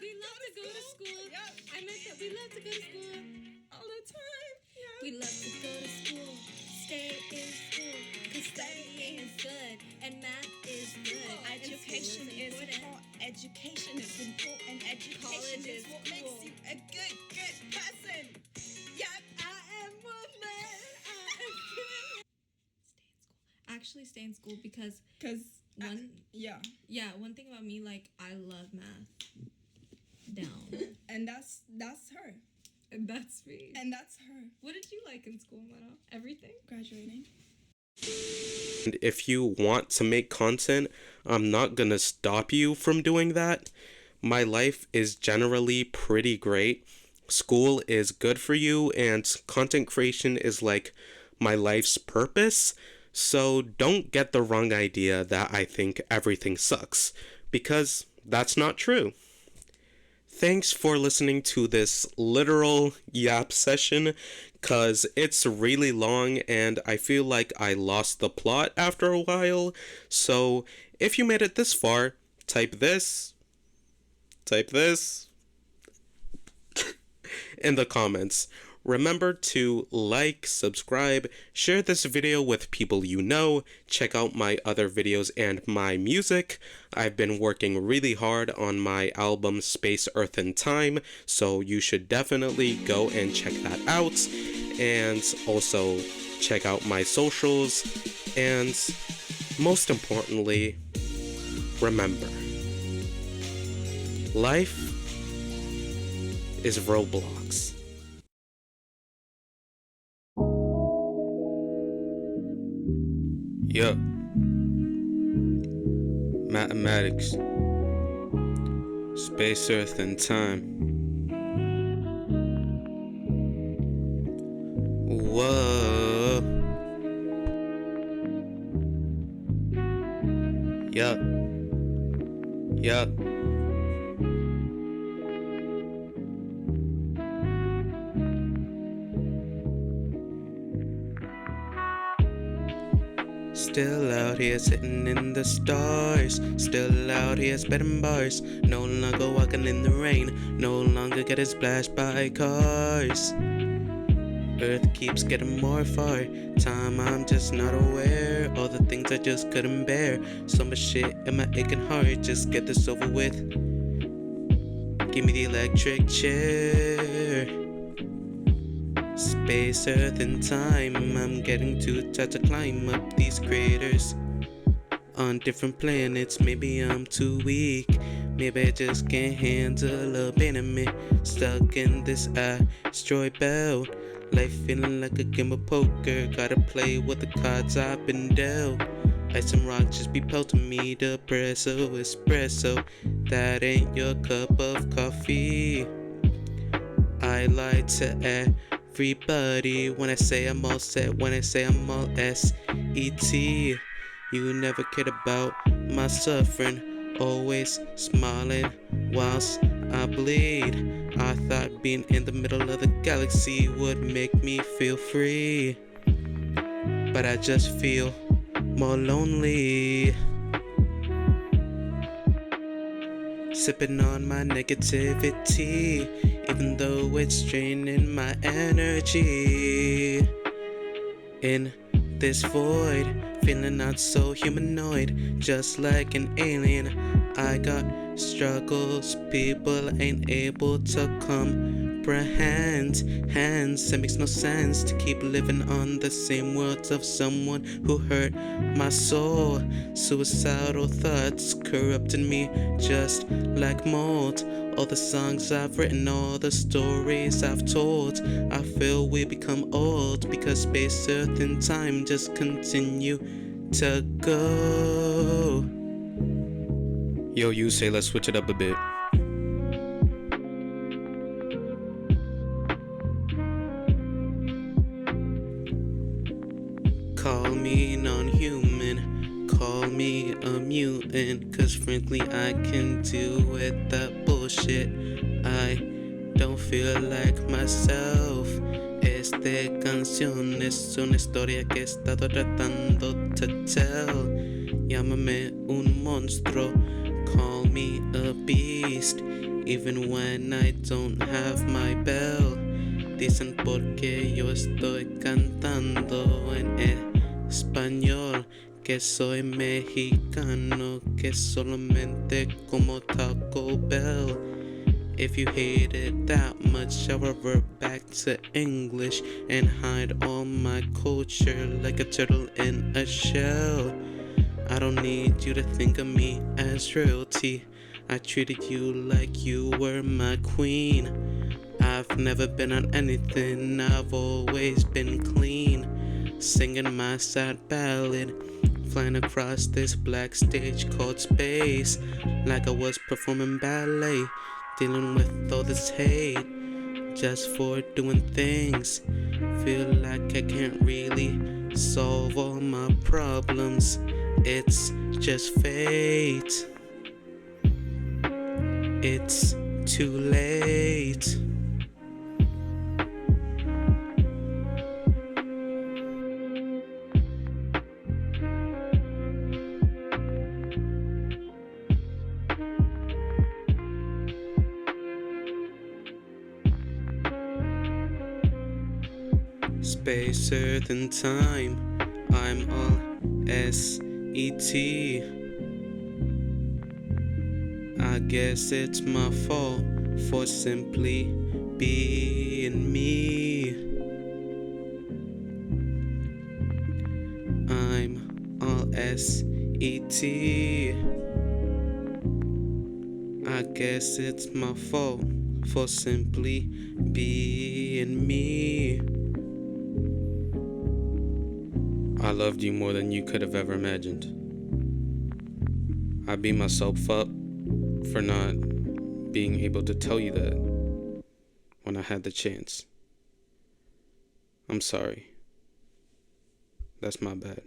We love to go to school. Yep. I meant that we love to go to school all the time. Yeah. We love to go to school. Stay in school. Cause studying is good and math is good. Education is important. Education is important. Education is what makes you a good person. Yep, I am woman. I am good. Actually stay in school because one thing about me, like, I love math. Down. And that's her. And that's me. And that's her. What did you like in school, Mara? Everything? Graduating. And if you want to make content, I'm not gonna stop you from doing that. My life is generally pretty great. School is good for you, and content creation is like my life's purpose. So don't get the wrong idea that I think everything sucks, because that's not true. Thanks for listening to this literal yap session, cause it's really long and I feel like I lost the plot after a while. So if you made it this far, type this in the comments. Remember to like, subscribe, share this video with people you know, check out my other videos and my music. I've been working really hard on my album Space, Earth, and Time, so you should definitely go and check that out. And also check out my socials. And most importantly, remember, life is Roblox. Yeah. Mathematics. Space, Earth, and Time. Whoa. Yeah. Yeah. Still out here sitting in the stars. Still out here spitting bars. No longer walking in the rain. No longer getting splashed by cars. Earth keeps getting more far. Time I'm just not aware. All the things I just couldn't bear. So much shit in my aching heart. Just get this over with. Give me the electric chair. Space, Earth, and Time. I'm getting too tired to climb up these craters on different planets. Maybe I'm too weak. Maybe I just can't handle a bit of me stuck in this asteroid belt. Life feeling like a game of poker. Gotta play with the cards I've been dealt. Ice and rock just be pelting me. Depresso, espresso. That ain't your cup of coffee. I lie to everybody when I say I'm all set, when I say I'm all S-E-T. You never cared about my suffering, always smiling whilst I bleed. I thought being in the middle of the galaxy would make me feel free, but I just feel more lonely. Sipping on my negativity, even though it's draining my energy. In this void, feeling not so humanoid, just like an alien. I got struggles people ain't able to comprehend. Hence, it makes no sense to keep living on the same words of someone who hurt my soul. Suicidal thoughts corrupting me just like mold. All the songs I've written, all the stories I've told, I feel we become old because space, earth, and time just continue to go. Yo, you say let's switch it up a bit. Call me non-human, call me a mutant, cause frankly I can deal with that bullshit. I don't feel like myself. Esta canción es una historia que he estado tratando to tell. Llámame un monstruo, call me a beast, even when I don't have my bell. Dicen porque yo estoy cantando en español, que soy mexicano, que solamente como Taco Bell. If you hate it that much, I'll revert back to English and hide all my culture like a turtle in a shell. I don't need you to think of me as royalty. I treated you like you were my queen. I've never been on anything, I've always been clean. Singing my sad ballad, flying across this black stage called space, like I was performing ballet, dealing with all this hate, just for doing things. Feel like I can't really solve all my problems, it's just fate. It's too late. Space, earth, and time, I'm all S-E-T. I guess it's my fault for simply being me. I'm all S-E-T. I guess it's my fault for simply being me. I loved you more than you could have ever imagined. I beat myself up for not being able to tell you that when I had the chance. I'm sorry. That's my bad.